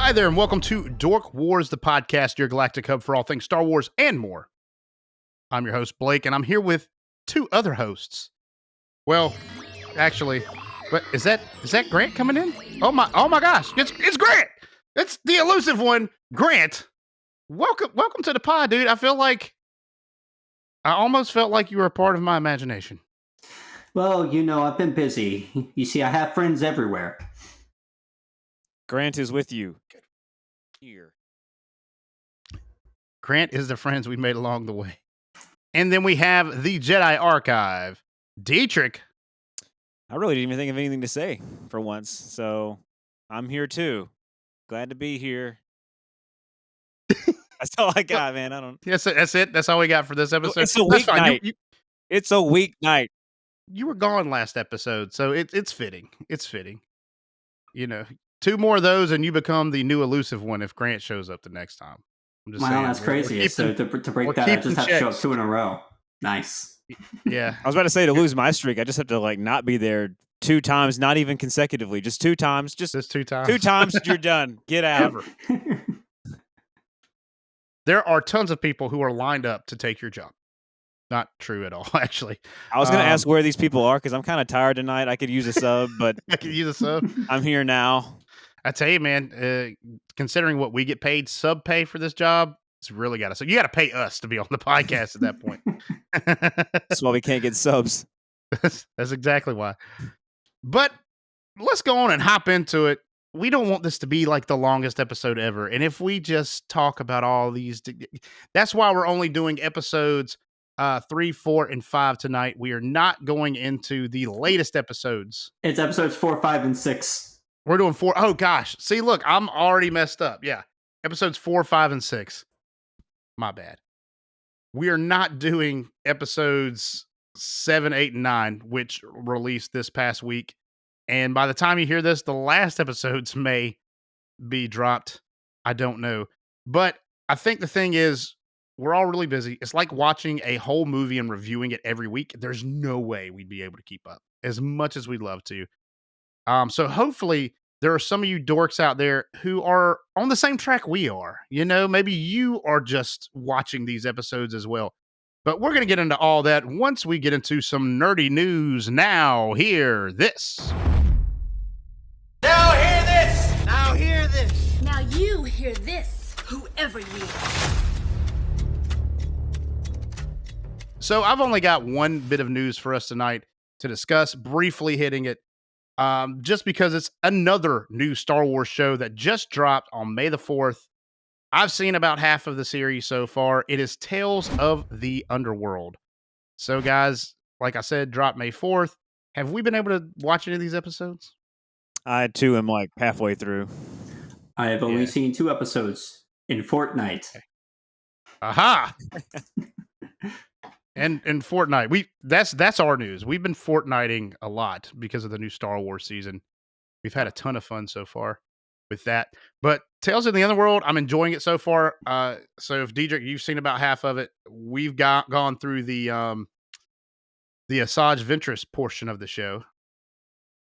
Hi there, and welcome to Dork Wars, the podcast, your galactic hub for all things Star Wars and more. I'm your host, Blake, and I'm here with two other hosts. Well, actually, but is that Grant coming in? Oh my gosh, it's Grant! It's the elusive one, Grant. Welcome to the pod, dude. I almost felt like you were a part of my imagination. Well, I've been busy. You see, I have friends everywhere. Grant is with you. Here. Grant is the friends we made along the way. And then we have the Jedi Archive, Dietrich. I really didn't even think of anything to say for once, so I'm here too. Glad to be here. That's all I got, man. I don't. Yes, that's it. That's all we got for this episode. It's a weeknight. It's a weeknight. You were gone last episode, so it's fitting. It's fitting. You know, two more of those, and you become the new elusive one if Grant shows up the next time. I'm just saying. That's crazy. So to break that, I just have to show up 2 in a row. Nice. Yeah. I was about to say, to lose my streak, I just have to not be there 2 times, not even consecutively, just 2 times. Just 2 times. 2 times, you're done. Get out. There are tons of people who are lined up to take your job. Not true at all, actually. I was going to ask where these people are because I'm kind of tired tonight. I could use a sub, but I could use a sub. I'm here now. I tell you, man, considering what we get paid, sub pay for this job, it's really got to. So you got to pay us to be on the podcast at that point. That's why we can't get subs. That's exactly why. But let's go on and hop into it. We don't want this to be like the longest episode ever. And if we just talk about all these, that's why we're only doing episodes 3, 4, and 5 tonight. We are not going into the latest episodes. It's episodes 4, 5, and 6. We're doing 4. Oh gosh. See, look, I'm already messed up. Yeah. Episodes 4, 5, and 6. My bad. We are not doing episodes 7, 8, and 9, which released this past week. And by the time you hear this, the last episodes may be dropped. I don't know. But I think the thing is, we're all really busy. It's like watching a whole movie and reviewing it every week. There's no way we'd be able to keep up as much as we'd love to. So hopefully there are some of you dorks out there who are on the same track we are. Maybe you are just watching these episodes as well. But we're going to get into all that once we get into some nerdy news. Now hear this. Now hear this. Now hear this. Now you hear this, whoever you are. So I've only got one bit of news for us tonight to discuss, briefly hitting it. Just because it's another new Star Wars show that just dropped on May the 4th. I've seen about half of the series so far. It is Tales of the Underworld. So guys, like I said, dropped May 4th. Have we been able to watch any of these episodes? I too am halfway through. I have only seen 2 episodes in Fortnite. Okay. Aha! And Fortnite, that's our news. We've been Fortniting a lot because of the new Star Wars season. We've had a ton of fun so far with that. But Tales of the Underworld, I'm enjoying it so far. So if Diedrich, you've seen about half of it, we've gone through the Asajj Ventress portion of the show,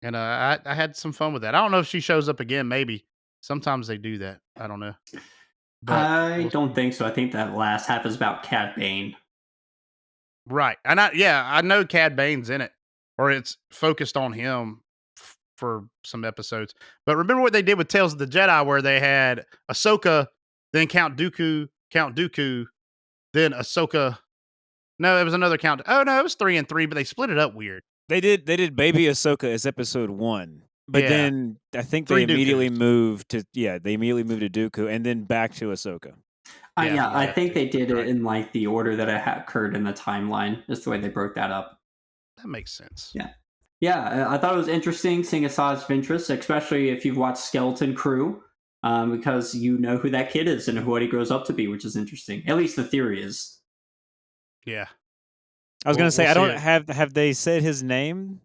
and I had some fun with that. I don't know if she shows up again. Maybe sometimes they do that. I don't know. But I don't think so. I think that last half is about Cad Bane. Right. And I know Cad Bane's in it, or it's focused on him for some episodes. But remember what they did with Tales of the Jedi, where they had Ahsoka, then Count Dooku, then Ahsoka. No, it was another Count. Oh no, it was 3 and 3, but they split it up weird. They did Baby Ahsoka as episode 1. But then I think they immediately moved to Dooku and then back to Ahsoka. I think they did it in the order that it occurred in the timeline. Just the way they broke that up. That makes sense. Yeah. I thought it was interesting seeing Asajj Ventress, especially if you've watched Skeleton Crew, because you know who that kid is and what he grows up to be, which is interesting. At least the theory is. Yeah. I was going to say, I don't have they said his name?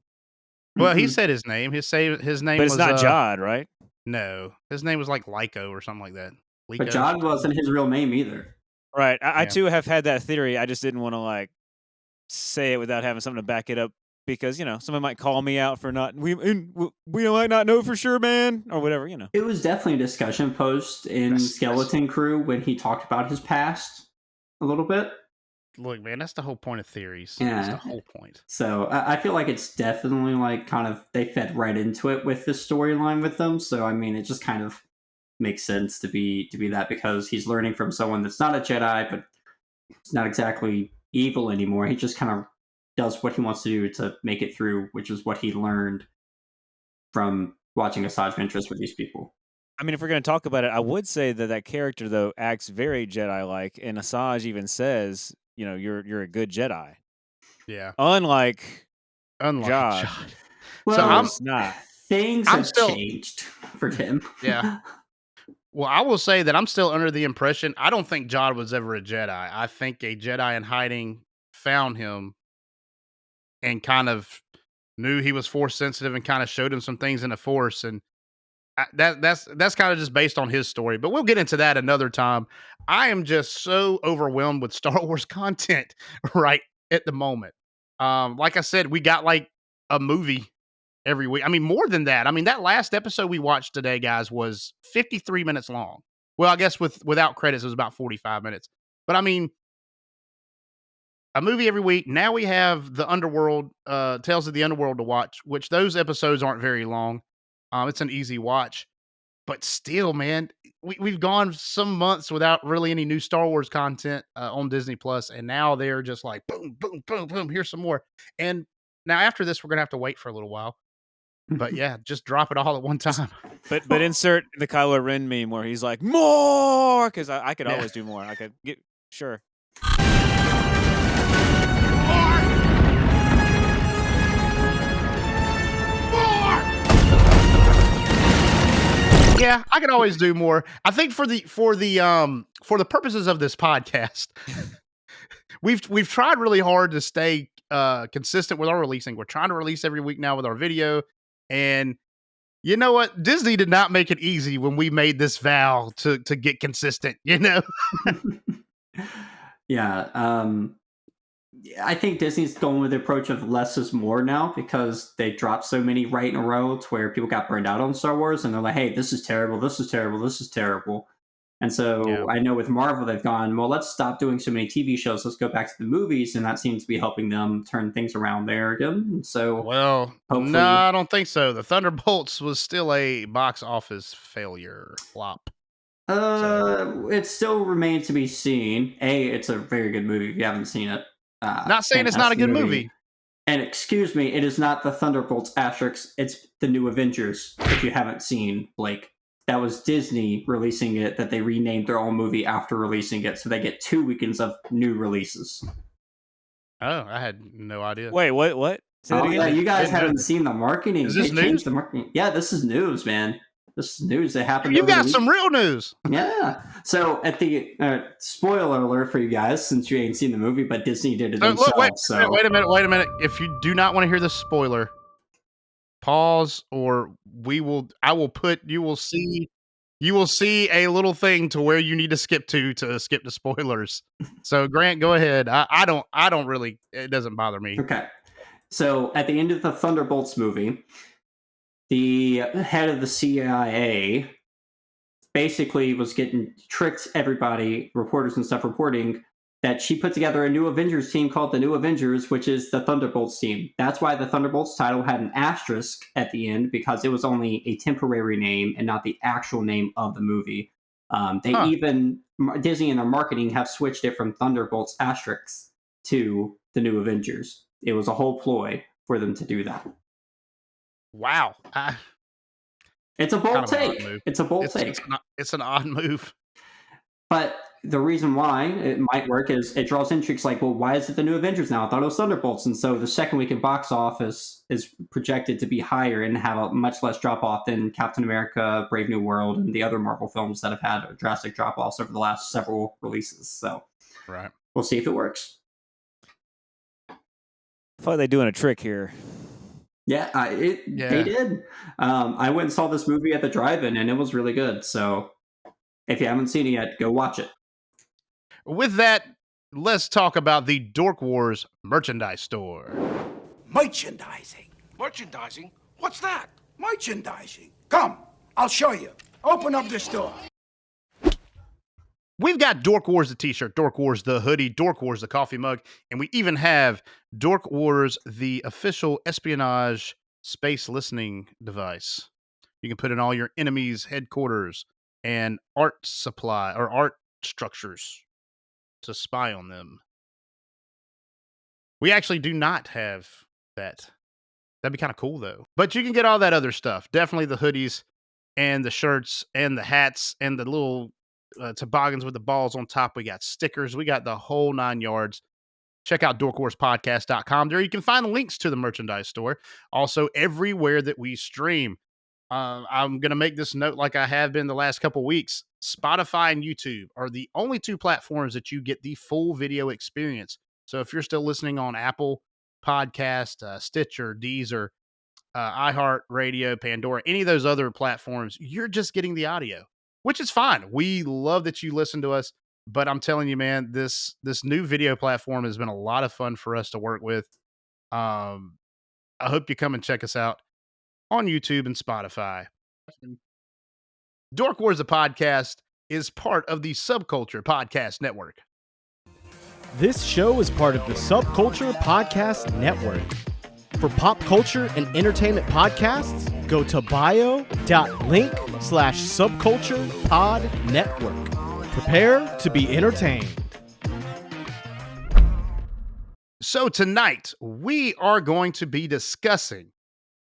Well, he said his name. His name but it's was not Jod, right? No, his name was like Lyco or something like that. Lyco. But Jod wasn't his real name either. Right. I too have had that theory. I just didn't want to say it without having something to back it up because someone might call me out for not we might not know for sure, man, or whatever. It was definitely a discussion post in Skeleton Crew when he talked about his past a little bit. Look, man, that's the whole point of theories. Yeah. That's the whole point. So I feel like it's definitely like kind of they fed right into it with this storyline with them. So I mean, it just kind of makes sense to be that, because he's learning from someone that's not a Jedi, but it's not exactly evil anymore. He just kind of does what he wants to do to make it through, which is what he learned from watching Asajj Ventress with these people. I mean, if we're going to talk about it, I would say that character, though, acts very Jedi-like, and Asajj even says, you're a good Jedi. Yeah. Unlike Jod. Well, so I'm not. Things have changed for him. Yeah. Well, I will say that I'm still under the impression, I don't think Jod was ever a Jedi. I think a Jedi in hiding found him and kind of knew he was Force sensitive and kind of showed him some things in the Force. And that's kind of just based on his story. But we'll get into that another time. I am just so overwhelmed with Star Wars content right at the moment. Like I said, we got like a movie every week. I mean, more than that. I mean, that last episode we watched today, guys, was 53 minutes long. Well, I guess without credits, it was about 45 minutes. But I mean, a movie every week. Now we have the Underworld, Tales of the Underworld to watch, which those episodes aren't very long. It's an easy watch. But still, man, we've gone some months without really any new Star Wars content on Disney Plus, and now they're just like boom, boom, boom, boom. Here's some more. And now after this, we're gonna have to wait for a little while. But yeah, just drop it all at one time. But insert the Kylo Ren meme where he's like more, because I could always do more. I could get sure. Yeah, I could always do more. I think for the purposes of this podcast, we've tried really hard to stay consistent with our releasing. We're trying to release every week now with our video, and you know what? Disney did not make it easy when we made this vow to get consistent. Yeah. I think Disney's going with the approach of less is more now, because they dropped so many right in a row to where people got burned out on Star Wars, and they're like, hey, this is terrible, this is terrible, this is terrible. And so I know with Marvel, they've gone, well, let's stop doing so many TV shows. Let's go back to the movies. And that seems to be helping them turn things around there again. So, no, I don't think so. The Thunderbolts was still a box office failure flop. It still remains to be seen. It's a very good movie if you haven't seen it. Not saying it's not a good movie. And excuse me, it is not the Thunderbolts asterisk. It's the New Avengers, if you haven't seen, Blake. That was Disney releasing it, that they renamed their own movie after releasing it, so they get 2 weekends of new releases. Oh, I had no idea. Wait, what? Say that again? Yeah, you guys haven't seen the marketing. Is this news? The marketing. Yeah, this is news, man. This is news that happened. You got some real news. Yeah. So at the spoiler alert for you guys, since you ain't seen the movie, but Disney did it themselves. Wait a minute. If you do not want to hear the spoiler, pause, or I will put. You will see a little thing to where you need to skip to skip the spoilers. So Grant, go ahead. I don't really. It doesn't bother me. Okay. So at the end of the Thunderbolts movie, the head of the CIA basically was getting tricked everybody, reporters and stuff, reporting that she put together a new Avengers team called the New Avengers, which is the Thunderbolts team. That's why the Thunderbolts title had an asterisk at the end, because it was only a temporary name and not the actual name of the movie. Even Disney in their marketing have switched it from Thunderbolts asterisks to the New Avengers. It was a whole ploy for them to do that. Wow. It's a bold take. It's a bold take. It's an odd move. But the reason why it might work is it draws intrigues like, well, why is it the New Avengers now? I thought it was Thunderbolts. And so the second week in box office is projected to be higher and have a much less drop-off than Captain America, Brave New World, and the other Marvel films that have had a drastic drop-offs over the last several releases. So we'll see if it works. I thought they're doing a trick here. Yeah, they did. I went and saw this movie at the drive-in, and it was really good. So if you haven't seen it yet, go watch it. With that, let's talk about the Dork Wars merchandise store. Merchandising. Merchandising? What's that? Merchandising. Come, I'll show you. Open up the store. We've got Dork Wars the t-shirt, Dork Wars the hoodie, Dork Wars the coffee mug, and we even have Dork Wars the official espionage space listening device. You can put in all your enemies' headquarters and art supply or art structures to spy on them. We actually do not have that. That'd be kind of cool though. But you can get all that other stuff. Definitely the hoodies and the shirts and the hats and the little toboggans with the balls on top. We got stickers. We got the whole 9 yards. Check out dorkwarspodcast.com. There you can find links to the merchandise store. Also, everywhere that we stream. I'm going to make this note like I have been the last couple weeks. Spotify and YouTube are the only 2 platforms that you get the full video experience. So if you're still listening on Apple Podcast, Stitcher, Deezer, iHeart Radio, Pandora, any of those other platforms, you're just getting the audio, which is fine. We love that you listen to us, but I'm telling you, man, this new video platform has been a lot of fun for us to work with. I hope you come and check us out on YouTube and Spotify. Dork Wars, the podcast, is part of the Subculture Podcast Network. This show is part of the Subculture Podcast Network. For pop culture and entertainment podcasts, go to bio.link/subculturepodnetwork. Prepare to be entertained. So tonight, we are going to be discussing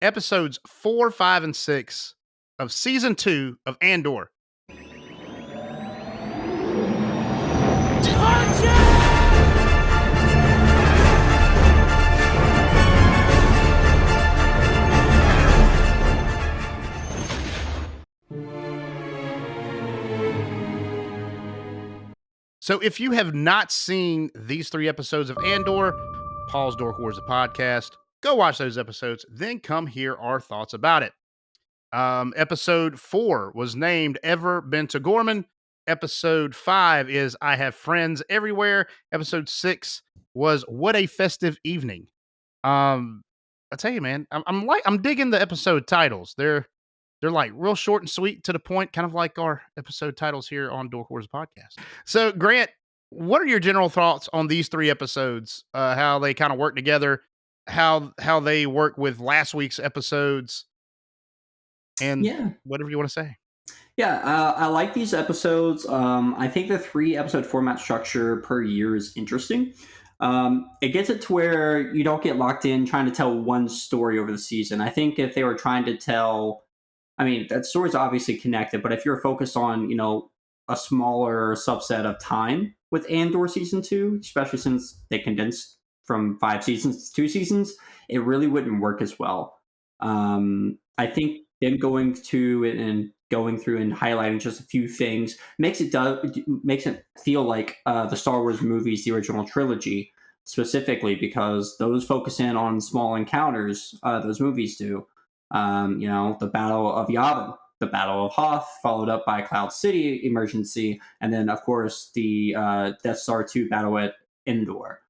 episodes 4, 5, and 6 of season 2 of Andor. So if you have not seen these 3 episodes of Andor, pause Dork Wars the podcast, go watch those episodes, then come hear our thoughts about it. Episode 4 was named Ever Been to Ghorman. Episode 5 is I Have Friends Everywhere. Episode 6 was What a Festive Evening. I tell you, man, I'm digging the episode titles. They're like real short and sweet to the point, kind of like our episode titles here on Dork Wars podcast. So, Grant, what are your general thoughts on these 3 episodes? How they kind of work together, how they work with last week's episodes, and whatever you want to say. Yeah, I like these episodes. I think the 3 episode format structure per year is interesting. It gets it to where you don't get locked in trying to tell one story over the season. I think if they were trying to tell, I mean, that story's obviously connected, but if you're focused on, a smaller subset of time with Andor season 2, especially since they condensed from 5 seasons to 2 seasons, it really wouldn't work as well. I think them going through and highlighting just a few things makes it feel like the Star Wars movies, the original trilogy, specifically because those focus in on small encounters. Those movies do. The Battle of Yavin, the Battle of Hoth, followed up by Cloud City emergency, and then of course the Death Star 2 battle at Endor.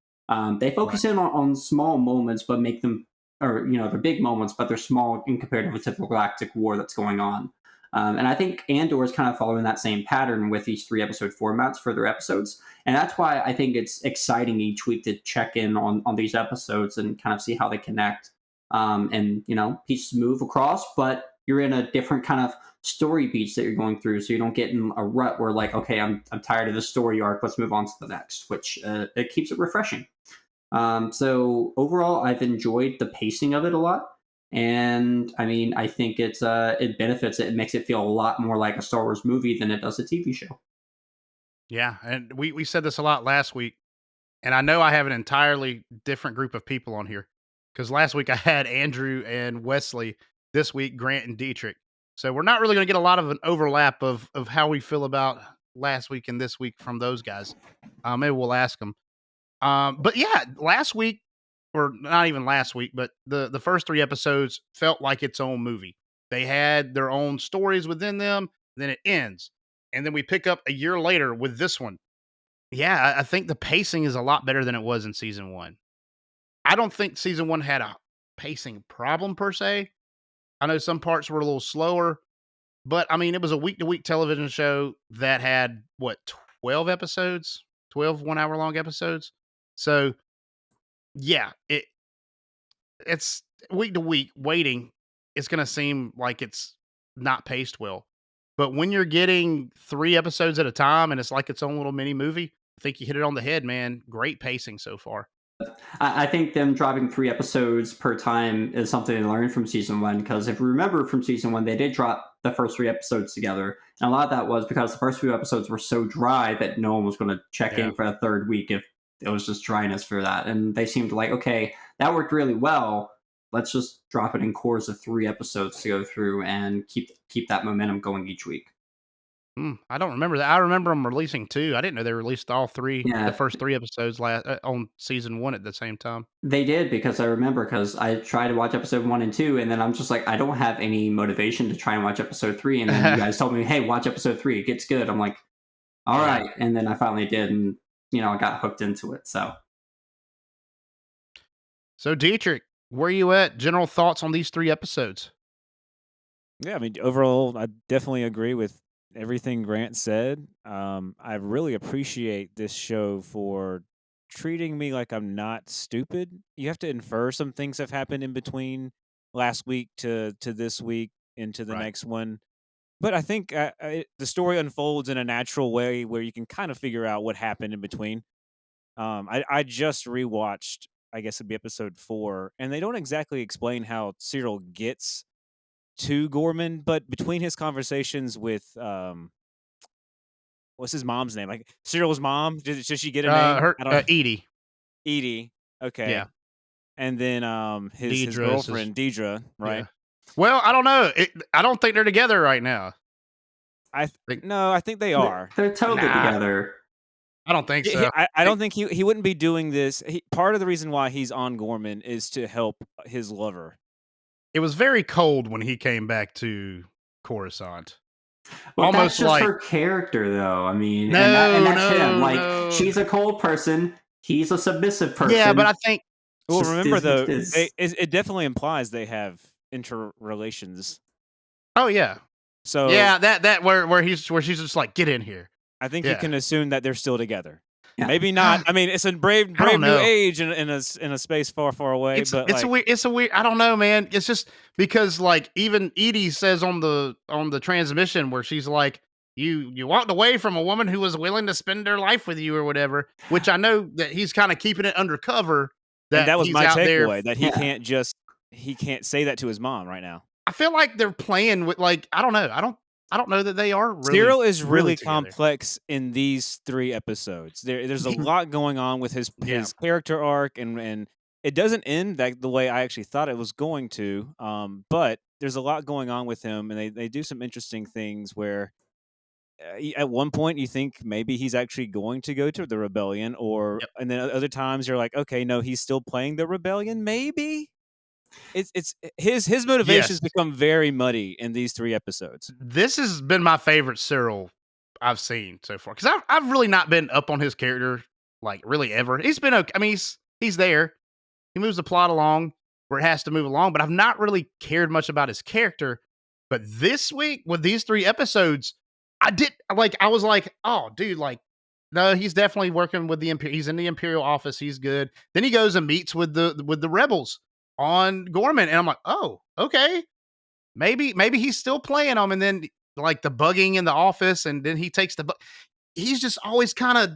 They focus in on small moments, but make them, or they're big moments, but they're small in compared to the typical galactic war that's going on. And I think Andor is kind of following that same pattern with these 3 episode formats for their episodes. And that's why I think it's exciting each week to check in on these episodes and kind of see how they connect. And pieces move across, but you're in a different kind of story beats that you're going through. So you don't get in a rut where like, okay, I'm tired of the story arc. Let's move on to the next, which it keeps it refreshing. So overall, I've enjoyed the pacing of it a lot. And I mean, I think it benefits it. It makes it feel a lot more like a Star Wars movie than it does a TV show. Yeah. And we said this a lot last week. And I know I have an entirely different group of people on here because last week I had Andrew and Wesley. This week, Grant and Dietrich. So we're not really going to get a lot of an overlap of how we feel about last week and this week from those guys. Maybe we'll ask them. But yeah, last week, or not even last week, but the first 3 episodes felt like its own movie. They had their own stories within them. Then it ends. And then we pick up a year later with this one. Yeah, I think the pacing is a lot better than it was in season 1. I don't think season 1 had pacing problem per se. I know some parts were a little slower, but I mean, it was a week-to-week television show that had what 12 episodes, 12 1 hour long episodes. So yeah, it's week to week waiting. It's going to seem like it's not paced well, but when you're getting 3 episodes at a time and it's like its own little mini movie, I think you hit it on the head, man. Great pacing so far. I think them dropping 3 episodes per time is something they learned from season 1, because if you remember from season 1, they did drop the first 3 episodes together. And a lot of that was because the first few episodes were so dry that no one was going to check in for a third week if it was just dryness for that. And they seemed like, okay, that worked really well. Let's just drop it in cores of 3 episodes to go through and keep that momentum going each week. I don't remember that. I remember them releasing 2. I didn't know they released all 3, the first 3 episodes on season 1 at the same time. They did, because I remember, because I tried to watch episode 1 and 2, and then I'm just like, I don't have any motivation to try and watch episode 3. And then you guys told me, hey, watch episode 3. It gets good. I'm like, all right. And then I finally did, and, I got hooked into it. So Dietrich, where are you at? General thoughts on these 3 episodes? Yeah, I mean, overall, I definitely agree with everything Grant said. I really appreciate this show for treating me like I'm not stupid. You have to infer some things have happened in between last week to this week into the next one. But I think the story unfolds in a natural way where you can kind of figure out what happened in between. I just rewatched, I guess it'd be episode 4, and they don't exactly explain how Cyril gets to Ghorman, but between his conversations with what's his mom's name? Like Cyril's mom, did she get a name? Her I don't. Edie. Edie. Okay. Yeah. And then his girlfriend Deidre, right? Yeah. Well, I don't know. I don't think they're together right now. I think they are. They're totally together. I don't think so. I don't think he wouldn't be doing this. Part of the reason why he's on Ghorman is to help his lover. It was very cold when he came back to Coruscant. Well, almost that's just like her character, though. I mean, No, and that's him. Like, no. she's a cold person. He's a submissive person. Yeah, but I think. Well, remember though, it definitely implies they have interrelations. Oh yeah. So yeah, that where she's just like, get in here. I think you can assume that they're still together. Yeah. Maybe not. I mean, it's a brave new age in a space far, far away. It's a weird. I don't know, man. It's just because like even Edie says on the transmission where she's like, you walked away from a woman who was willing to spend her life with you or whatever. Which I know that he's kind of keeping it undercover. That was he's my out takeaway. there. That he can't say that to his mom right now. I feel like they're playing with like I don't know. I don't know that they are really. Cyril is really together. complex in these 3 episodes. There's a lot going on with his character arc, and it doesn't end the way I actually thought it was going to. But there's a lot going on with him, and they do some interesting things where at one point you think maybe he's actually going to go to the rebellion, and then other times you're like, okay, no, he's still playing the rebellion, maybe. It's his motivations become very muddy in these 3 episodes. This has been my favorite Cyril I've seen so far because I've really not been up on his character like really ever. He's been okay. I mean, he's there. He moves the plot along where it has to move along, but I've not really cared much about his character. But this week with these 3 episodes, I was like, oh, dude, like, no, he's definitely working with he's in the Imperial office. He's good. Then he goes and meets with the rebels on Ghorman, and I'm like, oh, okay, maybe he's still playing them, and then like the bugging in the office, and then he takes he's just always kind of,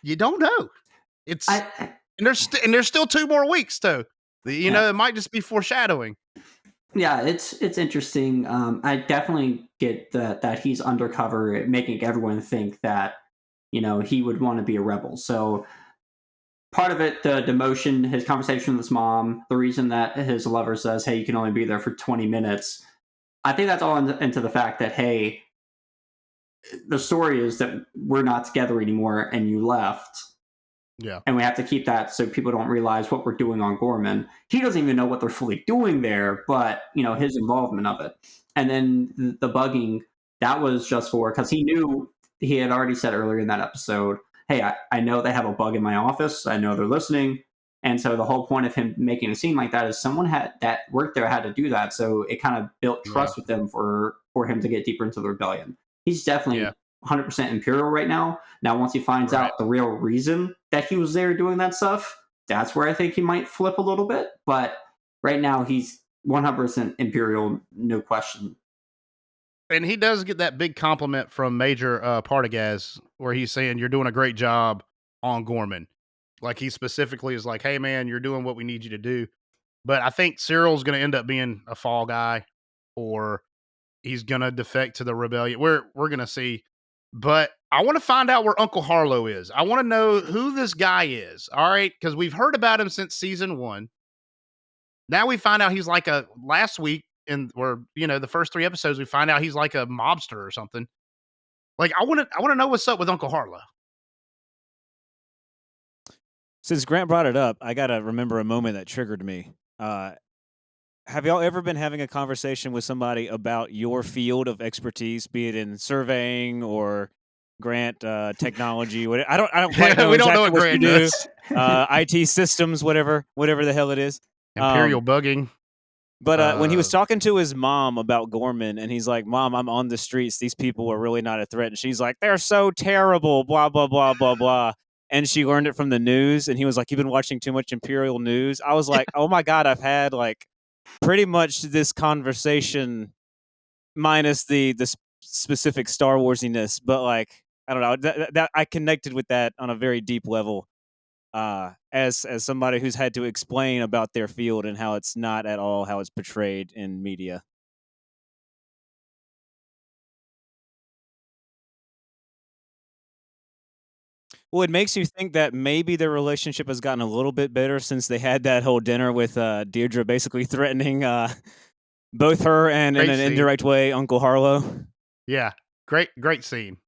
you don't know. It's and there's still 2 more weeks though. It might just be foreshadowing. Yeah, it's interesting. I definitely get that he's undercover, making everyone think that he would want to be a rebel. So part of it, the demotion, his conversation with his mom, the reason that his lover says, hey, you can only be there for 20 minutes. I think that's all into the fact that, hey, the story is that we're not together anymore and you left. Yeah. And we have to keep that so people don't realize what we're doing on Ghorman. He doesn't even know what they're fully doing there, but, his involvement of it. And then the bugging, that was just because he knew, he had already said earlier in that episode, hey, I know they have a bug in my office. I know they're listening. And so the whole point of him making a scene like that is someone had that worked there had to do that. So it kind of built trust with them for him to get deeper into the rebellion. He's definitely 100% Imperial right now. Now, once he finds out the real reason that he was there doing that stuff, that's where I think he might flip a little bit. But right now, he's 100% Imperial, no question. And he does get that big compliment from Major Partagaz, where he's saying, "You're doing a great job on Ghorman." Like, he specifically is like, "Hey, man, you're doing what we need you to do." But I think Cyril's going to end up being a fall guy, or he's going to defect to the rebellion. We're going to see. But I want to find out where Uncle Harlow is. I want to know who this guy is. All right, because we've heard about him since season 1. Now we find out he's like last week the first 3 episodes, we find out he's like a mobster or something. Like, I want to know what's up with Uncle Harlow. Since Grant brought it up, I gotta remember a moment that triggered me. Have y'all ever been having a conversation with somebody about your field of expertise, be it in surveying or Grant technology? I don't quite know. We don't exactly know what what you Grant do. does. IT systems, whatever the hell it is. Imperial bugging. But when he was talking to his mom about Ghorman, and he's like, "Mom, I'm on the streets. These people are really not a threat." And she's like, "They're so terrible, blah, blah, blah, blah, blah." And she learned it from the news. And he was like, "You've been watching too much Imperial news." I was like, "Oh my God, I've had like pretty much this conversation minus the specific Star Warsiness." But like, I don't know, that I connected with that on a very deep level. As somebody who's had to explain about their field and how it's not at all how it's portrayed in media. Well, it makes you think that maybe their relationship has gotten a little bit better since they had that whole dinner with Deirdre basically threatening both her and in Great an scene. indirect way Uncle Harlow. Yeah, great scene.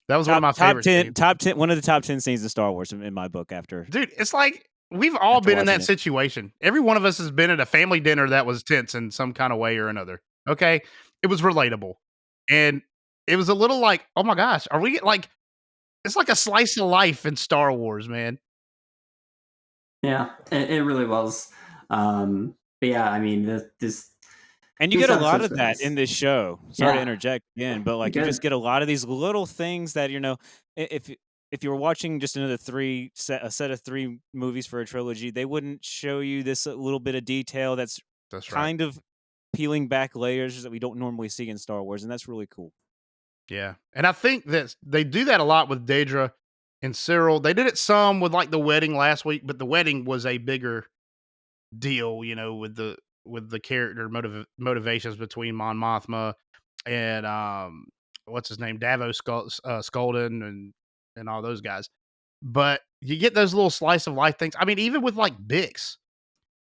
That was one of my favorite scenes. Top 10, one of the top 10 scenes of Star Wars in my book. After Dude, it's like we've all After been in watching that it. situation. Every one of us has been at a family dinner that was tense in some kind of way or another. Okay, it was relatable, and it was a little like, oh my gosh, are we like? It's like a slice of life in Star Wars, man. Yeah, it really was. But yeah, I mean, this And you these get a lot episodes of were that nice. in this show. Sorry to Yeah. interject again, but You're like you just good. get a lot of these little things that if you were watching just another a set of 3 movies for a trilogy, they wouldn't show you this little bit of detail that's That's right. kind of peeling back layers that we don't normally see in Star Wars, and that's really cool. Yeah, and I think that they do that a lot with Daedra and Cyril. They did it some with like the wedding last week, but the wedding was a bigger deal, with the character motivations between Mon Mothma and what's his name, Davos Skolden and all those guys. But you get those little slice of life things. I mean, even with like Bix,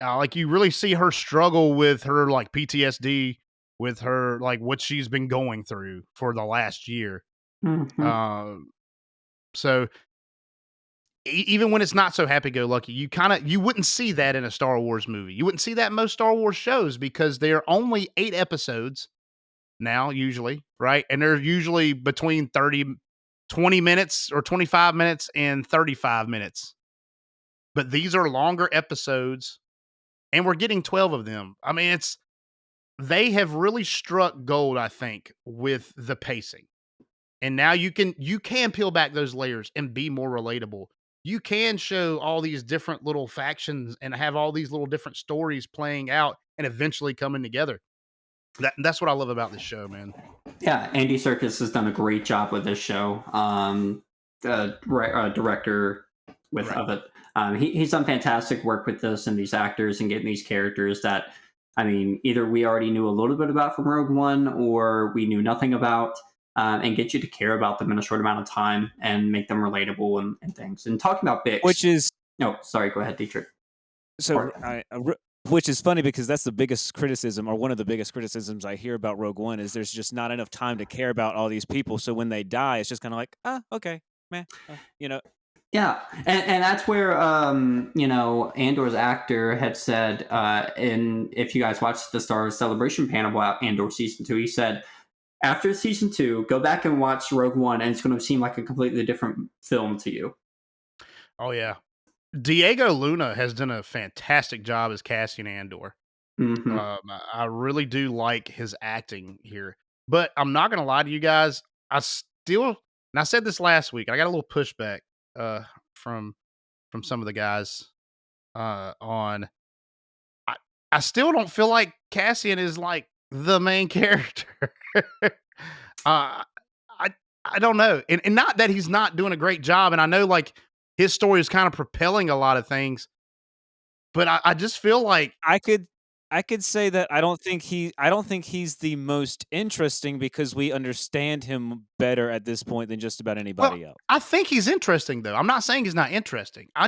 like you really see her struggle with her like PTSD, with her like what she's been going through for the last year. Mhm. Um, so even when it's not so happy-go-lucky, you wouldn't see that in a Star Wars movie. You wouldn't see that in most Star Wars shows because they're only 8 episodes now, usually, right? And they're usually between 20 minutes or 25 minutes and 35 minutes. But these are longer episodes, and we're getting 12 of them. I mean, they have really struck gold, I think, with the pacing. And now you can peel back those layers and be more relatable. You can show all these different little factions and have all these little different stories playing out and eventually coming together. That's what I love about this show, man. Yeah, Andy Serkis has done a great job with this show. Director Right. of it. He's done fantastic work with this and these actors and getting these characters that, I mean, either we already knew a little bit about from Rogue One or we knew nothing about, and get you to care about them in a short amount of time and make them relatable and things. And talking about Bix, Which is no, sorry, go ahead, Dietrich. so which is funny because that's the biggest criticism, or one of the biggest criticisms I hear about Rogue One, is there's just not enough time to care about all these people. So when they die, it's just kind of like, okay, man, Yeah, and that's where Andor's actor had said, if you guys watched the Star Wars Celebration panel about Andor season 2, he said after season 2, go back and watch Rogue One, and it's going to seem like a completely different film to you. Oh yeah. Diego Luna has done a fantastic job as Cassian Andor. Hmm. I really do like his acting here, but I'm not gonna lie to you guys. I still, and I said this last week. I got a little pushback uh, from some of the guys on. I, I still don't feel like Cassian is like the main character. I I don't know, and not that he's not doing a great job, and I know like his story is kind of propelling a lot of things, but I just feel like I could I could say that I don't think he's the most interesting because we understand him better at this point than just about well, anybody else. I think he's interesting though. I'm not saying he's not interesting. I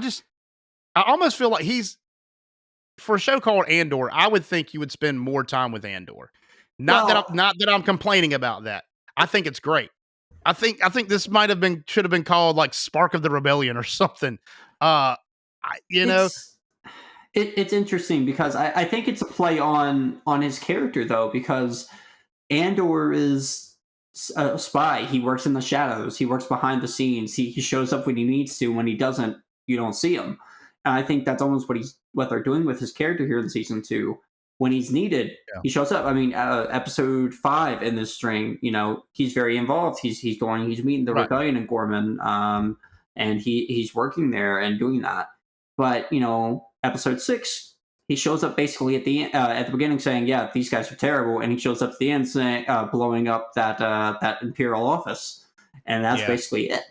almost feel like he's for a show called Andor. I would think you would spend more time with Andor. Well, Not that I'm complaining about that. I think it's great. I think this might have been should have been called like Spark of the Rebellion or something. You know, it's it's interesting because I think it's a play on his character though, because Andor is a spy. He works in the shadows. He works behind the scenes. He shows up when he needs to. When he doesn't, you don't see him. And I think that's almost what they're doing with his character here in season 2. When he's needed, Yeah. he shows up. I mean, episode 5 in this string, he's very involved. He's meeting the right. rebellion in Ghorman, and he's working there and doing that. But episode 6, he shows up basically at the beginning saying, "Yeah, these guys are terrible," and he shows up at the end saying, blowing up that imperial office, and that's Yeah. basically it.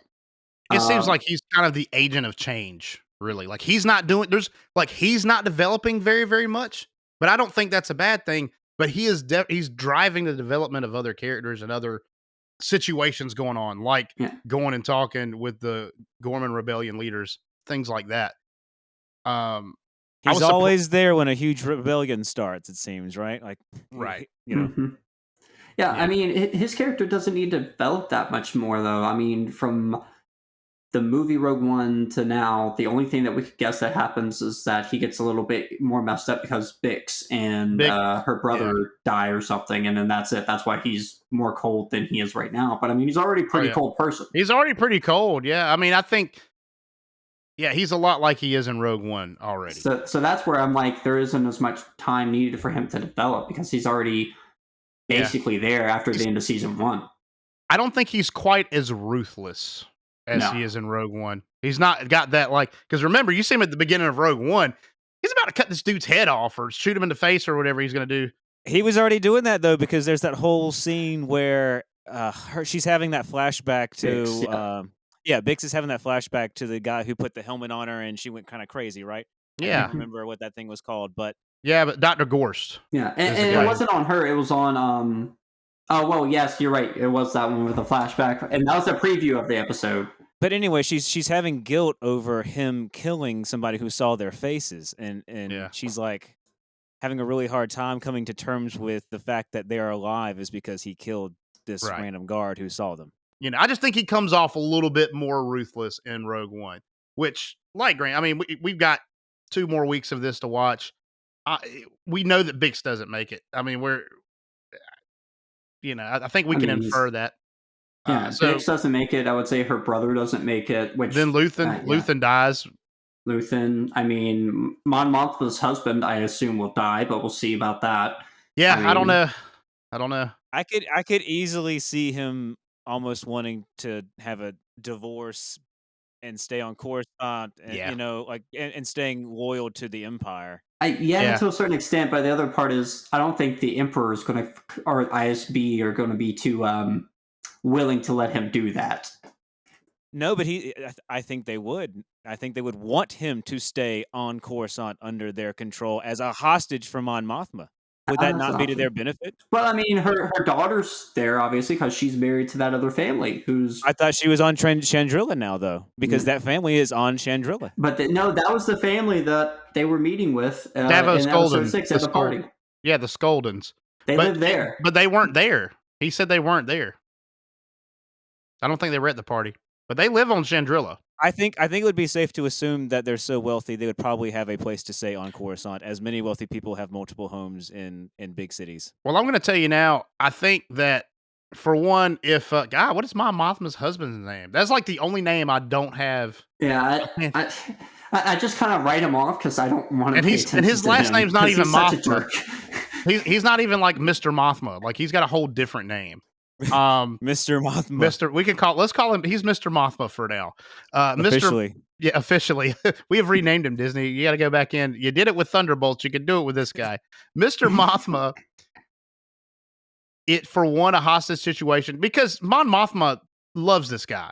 It seems Um, like he's kind of the agent of change, really. Like he's not doing he's not developing very, very much, but I don't think that's a bad thing. But he is he's driving the development of other characters and other situations going on, like yeah, going and talking with the Gorman Rebellion leaders, things like that. Um, I He's was surprised, always there when a huge rebellion starts, it seems, right? Like, right? mhm. Yeah. I Yeah, mean, his character doesn't need to develop that much more, though. I mean, from the movie Rogue One to now, the only thing that we could guess that happens is that he gets a little bit more messed up because Bix and big, her yeah, brother die or something, and then that's it. That's why he's more cold than he is right now. But I mean, he's already a oh pretty yeah. cold person. He's already pretty cold. Yeah, I mean, I think yeah, he's a lot like he is in Rogue One already. So that's where I'm like, there isn't as much time needed for him to develop because he's already Yeah, basically there after the he's, end of season 1. I don't think he's quite as ruthless as No. he is in Rogue One. He's not got that like because remember you see him at the beginning of Rogue One. He's about to cut this dude's head off or shoot him in the face or whatever he's going to do. he was already doing that though because there's that whole scene where she's having that flashback Bix, to yeah. yeah, Bix is having that flashback to the guy who put the helmet on her and she went kind of crazy, right? I can't Yeah, Mhm. remember what that thing was called, but yeah, but Dr. Gorst Yeah, and, is the and it guy. wasn't on her. It was on. Oh well, yes, you're right. It was that one with the flashback, and that was a preview of the episode. anyway, she's having guilt over him killing somebody who saw their faces, and Yeah, she's like having a really hard time coming to terms with the fact that they are alive is because he killed this right. random guard who saw them. I just think he comes off a little bit more ruthless in Rogue One, which, like Grant, I mean, we've got 2 more weeks of this to watch. We know that Bix doesn't make it. I mean, I think we I can mean, infer that. yeah, So Bix doesn't make it. I would say her brother doesn't make it. then Which, yeah, Luthen dies. Luthen. I mean, Mon Mothma's husband, I assume, will die, but we'll see about that. Yeah, I I don't mean, know. I don't know. I could easily see him almost wanting to have a divorce and stay on Coruscant, and Yeah, like and staying loyal to the Empire. yeah, yeah. to a certain extent. But the other part is, I don't think the Emperor is going to, or ISB are going to be too willing to let him do that. No, but I think they would. I think they would want him to stay on Coruscant under their control as a hostage for Mon Mothma. Would that That's an not be to their option. benefit? Well, I mean, her daughter's there obviously because she's married to that other family who's. I thought she was on Chandrilla now, though, because that family is on Chandrilla. But no, that was the family that they were meeting with Davos in episode Golden, 6 at the party. yeah, the Scoldens. They But live there. but they weren't there. He said they weren't there. I don't think they were at the party, but they live on Chandrilla. I think it would be safe to assume that they're so wealthy they would probably have a place to stay on Coruscant, as many wealthy people have multiple homes in big cities. Well, I'm going to tell you now. I think that for one, if what is my Mothma's husband's name? That's like the only name I don't have. Yeah, Man, I just kind of write him off because I don't want to And pay he's attention and his to last him name's not 'cause even he's such a Mothma. jerk. He's not even like Mr. Mothma. Like he's got a whole different name. Mr. Mothma. Let's call him. He's Mr. Mothma for now. Mr. Officially. Yeah, officially. We have renamed him, Disney. You got to go back in. You did it with Thunderbolts. You could do it with this guy, Mr. Mothma. For one, a hostage situation because Mon Mothma loves this guy.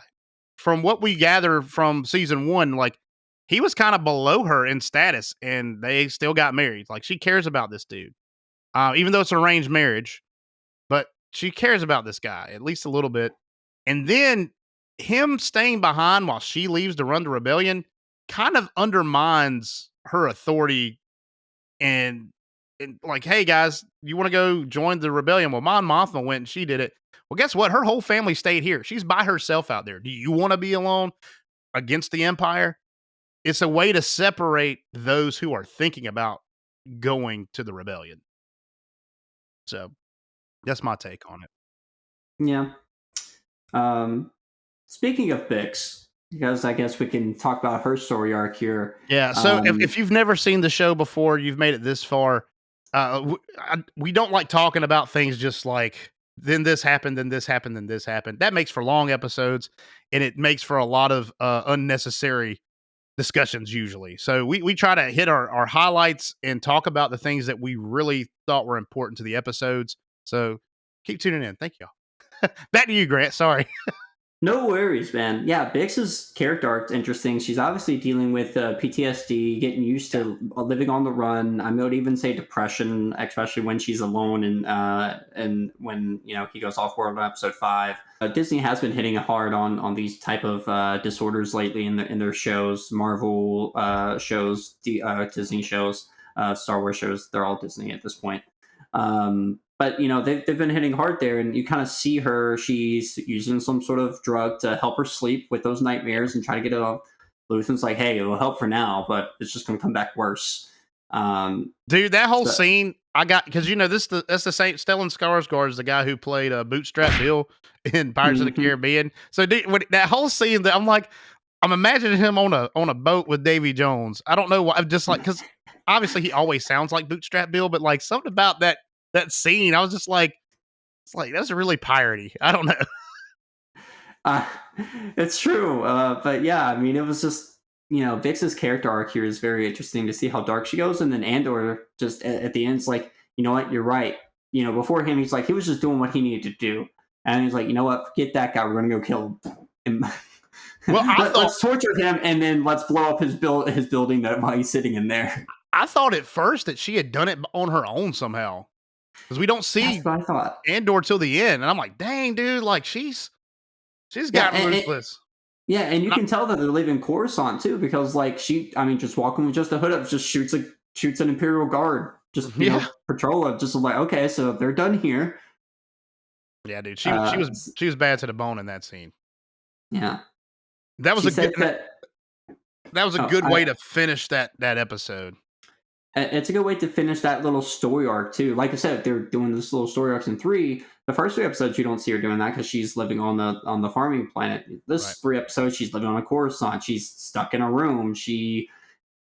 From what we gather from season 1, like he was kind of below her in status, and they still got married. Like she cares about this dude, even though it's an arranged marriage. But she cares about this guy at least a little bit. And then him staying behind while she leaves to run the rebellion kind of undermines her authority and like, hey guys, you want to go join the rebellion? Well, Mon Mothma went and she did it. Well, guess what? Her whole family stayed here. She's by herself out there. Do you want to be alone against the Empire? It's a way to separate those who are thinking about going to the rebellion. So that's my take on it. Yeah. Speaking of Bix, because I guess we can talk about her story arc here. Yeah. So if you've never seen the show before, you've made it this far. We don't like talking about things just like then this happened, then this happened, then this happened. That makes for long episodes, and it makes for a lot of unnecessary discussions usually. So we try to hit our highlights and talk about the things that we really thought were important to the episodes. So keep tuning in. Thank y'all. Back to you, Grant. Sorry. No worries, man. Yeah, Bix's character arc's interesting. She's obviously dealing with PTSD, getting used to living on the run. I would even say depression, especially when she's alone and when he goes off world in episode 5. Disney has been hitting hard on these type of disorders lately in their shows, Marvel shows, Disney shows, Star Wars shows. They're all Disney at this point. But they've been hitting hard there, and you kind of see her. She's using some sort of drug to help her sleep with those nightmares and try to get it off. Luthen's like, "Hey, it'll help for now, but it's just going to come back worse." Dude, that whole scene I got because that's the same Stellan Skarsgård is the guy who played Bootstrap Bill in Pirates of the Caribbean. So dude, that whole scene, that I'm imagining him on a boat with Davy Jones. I don't know why. I'm just like because obviously he always sounds like Bootstrap Bill, but like something about that scene, I was just like, it's like that's really piratey. I don't know. It's true, but yeah, I mean, it was just Vix's character arc here is very interesting to see how dark she goes, and then Andor just at the end is like, you know what, you're right. Beforehand he's like he was just doing what he needed to do, and he's like, you know what, forget that guy, we're gonna go kill him. Well, let's torture him, and then let's blow up his building while he's sitting in there. I thought at first that she had done it on her own somehow. Because we don't see Andor till the end, and I'm like, dang, dude, like she's gotten ruthless. Yeah, and you can tell that they're leaving Coruscant too, because like just walking with just a hood up, just shoots an Imperial guard, just patrol it, just like, okay, so they're done here. Yeah, dude, she was bad to the bone in that scene. Yeah, that was a good way to finish that episode. It's a good way to finish that little story arc too. Like I said, they're doing this little story arcs in 3. The first 3 episodes, you don't see her doing that because she's living on the farming planet. This 3 episodes, she's living on a Coruscant. She's stuck in a room.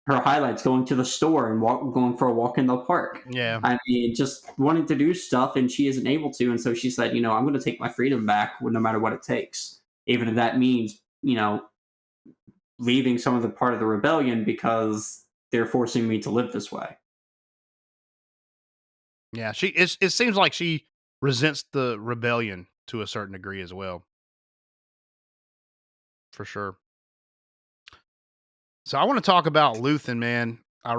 Her highlights going to the store and going for a walk in the park. Yeah, I mean, just wanting to do stuff, and she isn't able to. And so she said, I'm going to take my freedom back, no matter what it takes, even if that means leaving some of the part of the rebellion because they're forcing me to live this way. Yeah, it seems like she resents the rebellion to a certain degree as well. For sure. So I want to talk about Luthen, man. I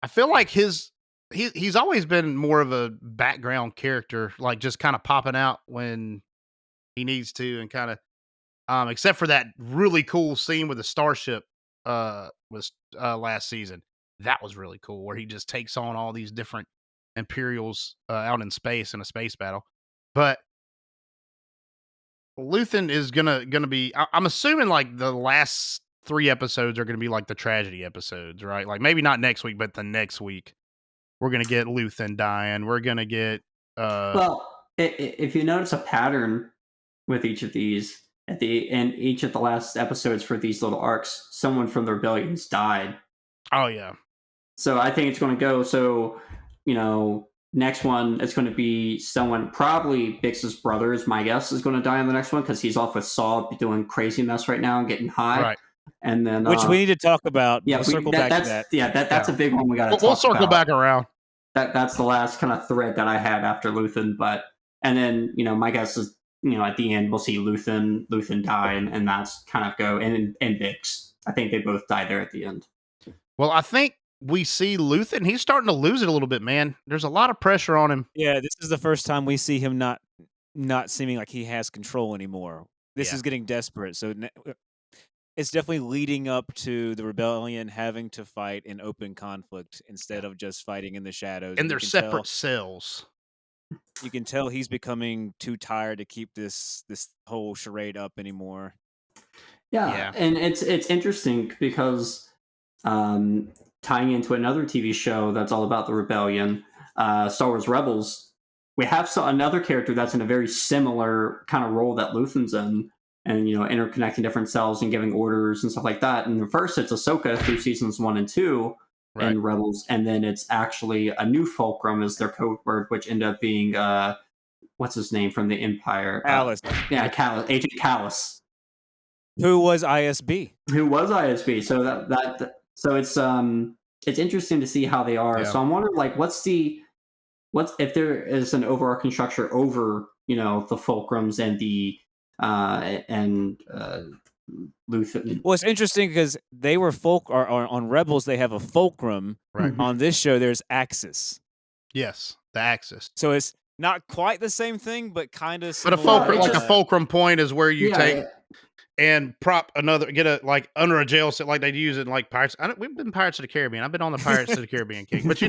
feel like he's always been more of a background character, like just kind of popping out when he needs to, and kind of except for that really cool scene with the starship last season. That was really cool, where he just takes on all these different Imperials out in space in a space battle. But Luthen is gonna be. I'm assuming like the last 3 episodes are gonna be like the tragedy episodes, right? Like maybe not next week, but the next week we're gonna get Luthen dying. We're gonna get. Well, if you notice a pattern with each of these, at the end, each of the last episodes for these little arcs, someone from the rebellions died. Oh yeah. So I think it's going to go. So, next one, it's going to be someone, probably Bix's brother is my guess, is going to die in the next one because he's off with Saw doing crazy mess right now and getting high. Right. And then, Which we need to talk about. yeah, We'll circle back to that. That's a big one we got to talk We'll circle about. back around. That's the last kind of thread that I had after Luthen. And then, my guess is, at the end we'll see Luthen die, and that's kind of go, and Bix. I think they both die there at the end. Well, I think we see Luthen. He's starting to lose it a little bit, man. There's a lot of pressure on him. Yeah, this is the first time we see him not seeming like he has control anymore. This is getting desperate. So it's definitely leading up to the rebellion having to fight in open conflict instead of just fighting in the shadows. And they're separate cells. You can tell he's becoming too tired to keep this whole charade up anymore. Yeah. And it's interesting because tying into another TV show that's all about the rebellion, Star Wars Rebels, we have another character that's in a very similar kind of role that Luthen's in, and interconnecting different cells and giving orders and stuff like that. And first it's Ahsoka through seasons 1 and 2 in Rebels, and then it's actually a new Fulcrum is their code word, which ended up being what's his name from the Empire? Callus. Callus, Agent Callus. Who was ISB? So it's interesting to see how they are. Yeah. So I'm wondering, like, what's if there is an overarching structure over the Fulcrums and the Luthen. Well, it's interesting because they were on Rebels. They have a Fulcrum. Right. On this show, there's Axis. Yes, the Axis. So it's not quite the same thing, but kind of. But a fulcrum, a fulcrum point, is where you take and prop under a jail set, like they'd use it in like Pirates. We've been Pirates of the Caribbean. I've been on the Pirates of the Caribbean kick. But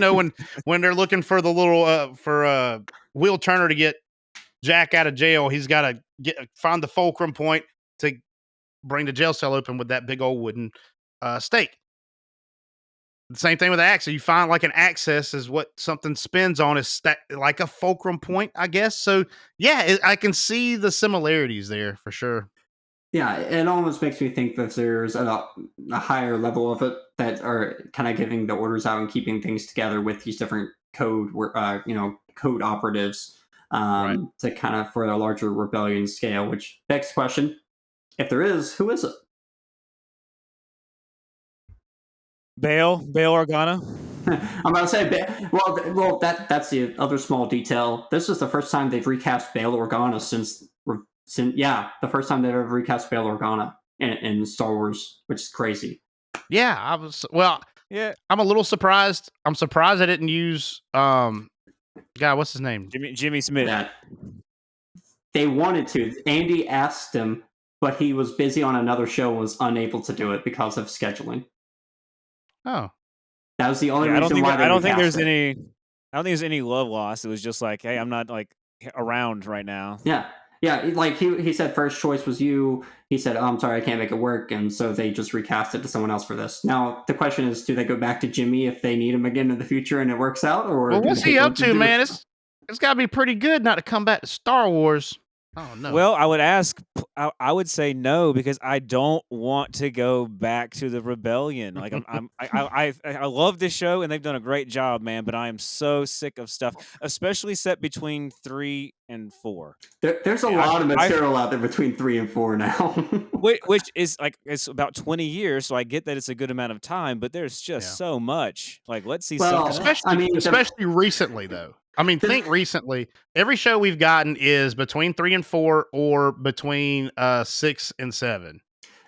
when they're looking for the little Will Turner to get Jack out of jail, he's got to find the fulcrum point to bring the jail cell open with that big old wooden stake. The same thing with the axis. You find like an axis is what something spins on, is like a fulcrum point, I guess. So yeah, I can see the similarities there for sure. Yeah, it almost makes me think that there's a higher level of it that are kind of giving the orders out and keeping things together with these different code operatives to kind of for a larger rebellion scale. Which begs the question: if there is, who is it? Bail Organa. I'm about to say, well, that's the other small detail. This is the first time they've recast Bail Organa since the first time they've ever recast Bail Organa in Star Wars, which is crazy. Yeah, I'm a little surprised. I'm surprised I didn't use what's his name? Jimmy Smith. Yeah. They wanted to. Andy asked him, but he was busy on another show and was unable to do it because of scheduling. Oh, that was the only reason why. I don't think there's any love lost. It was just like, hey, I'm not like around right now. Yeah. Like he said, first choice was you. He said, "Oh, I'm sorry, I can't make it work," and so they just recast it to someone else for this. Now the question is, do they go back to Jimmy if they need him again in the future and it works out, or what's he up to, man? It's got to be pretty good not to come back to Star Wars. Oh no. Well, I would say no, because I don't want to go back to the rebellion. Like I love this show and they've done a great job, man. But I am so sick of stuff, especially set between 3 and 4. There's a lot of material out there between 3 and 4 now, which is like it's about 20 years. So I get that it's a good amount of time, but there's just so much. Like, let's see something. Especially recently, though. I mean, think recently. Every show we've gotten is between 3 and 4, or between 6 and 7.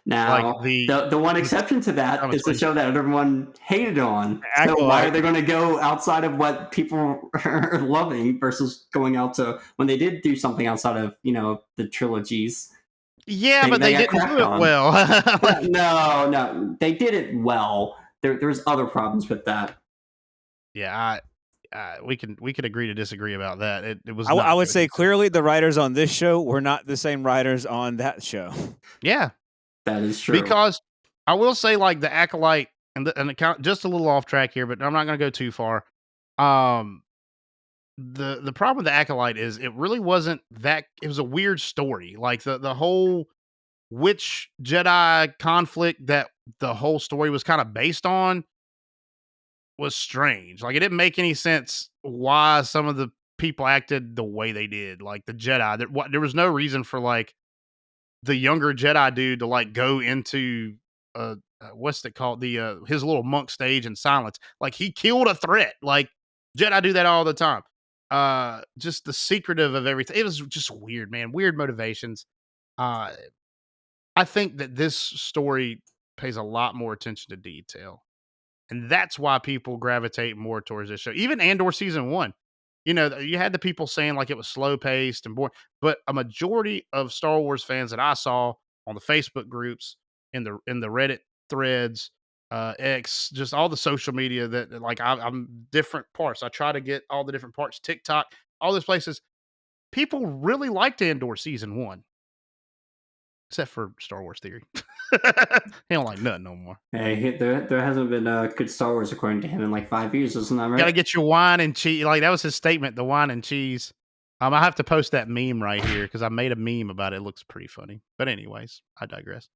Now, like the one exception to that is the show that everyone hated on. So why are they going to go outside of what people are loving versus going out to when they did do something outside of the trilogies? Yeah, but they didn't do it well. No, they did it well. There's other problems with that. Yeah, we can agree to disagree about that. It was. I would say clearly the writers on this show were not the same writers on that show. Yeah, that is true. Because I will say, like, the Acolyte and the just a little off track here, but I'm not going to go too far. The problem with the Acolyte is it really wasn't that. It was a weird story. Like the whole which Jedi conflict that the whole story was kind of based on was strange. Like, it didn't make any sense why some of the people acted the way they did. Like the Jedi, there was no reason for like the younger Jedi dude to like go into what's it called, the his little monk stage in silence. Like, he killed a threat. Like, Jedi do that all the time. Just the secretive of everything. It was just weird, man. Weird motivations. Uh, I think that this story pays a lot more attention to detail. And that's why people gravitate more towards this show. Even Andor season 1. You know, you had the people saying like it was slow paced and boring, but a majority of Star Wars fans that I saw on the Facebook groups, in the Reddit threads, X, just all the social media that like I'm different parts. I try to get all the different parts, TikTok, all those places. People really liked Andor season 1, except for Star Wars Theory. He don't like nothing no more. Hey, there hasn't been good Star Wars according to him in like 5 years, isn't that right? Got to get your wine and cheese. Like, that was his statement, the wine and cheese. I have to post that meme right here because I made a meme about it. It looks pretty funny. But anyways, I digress.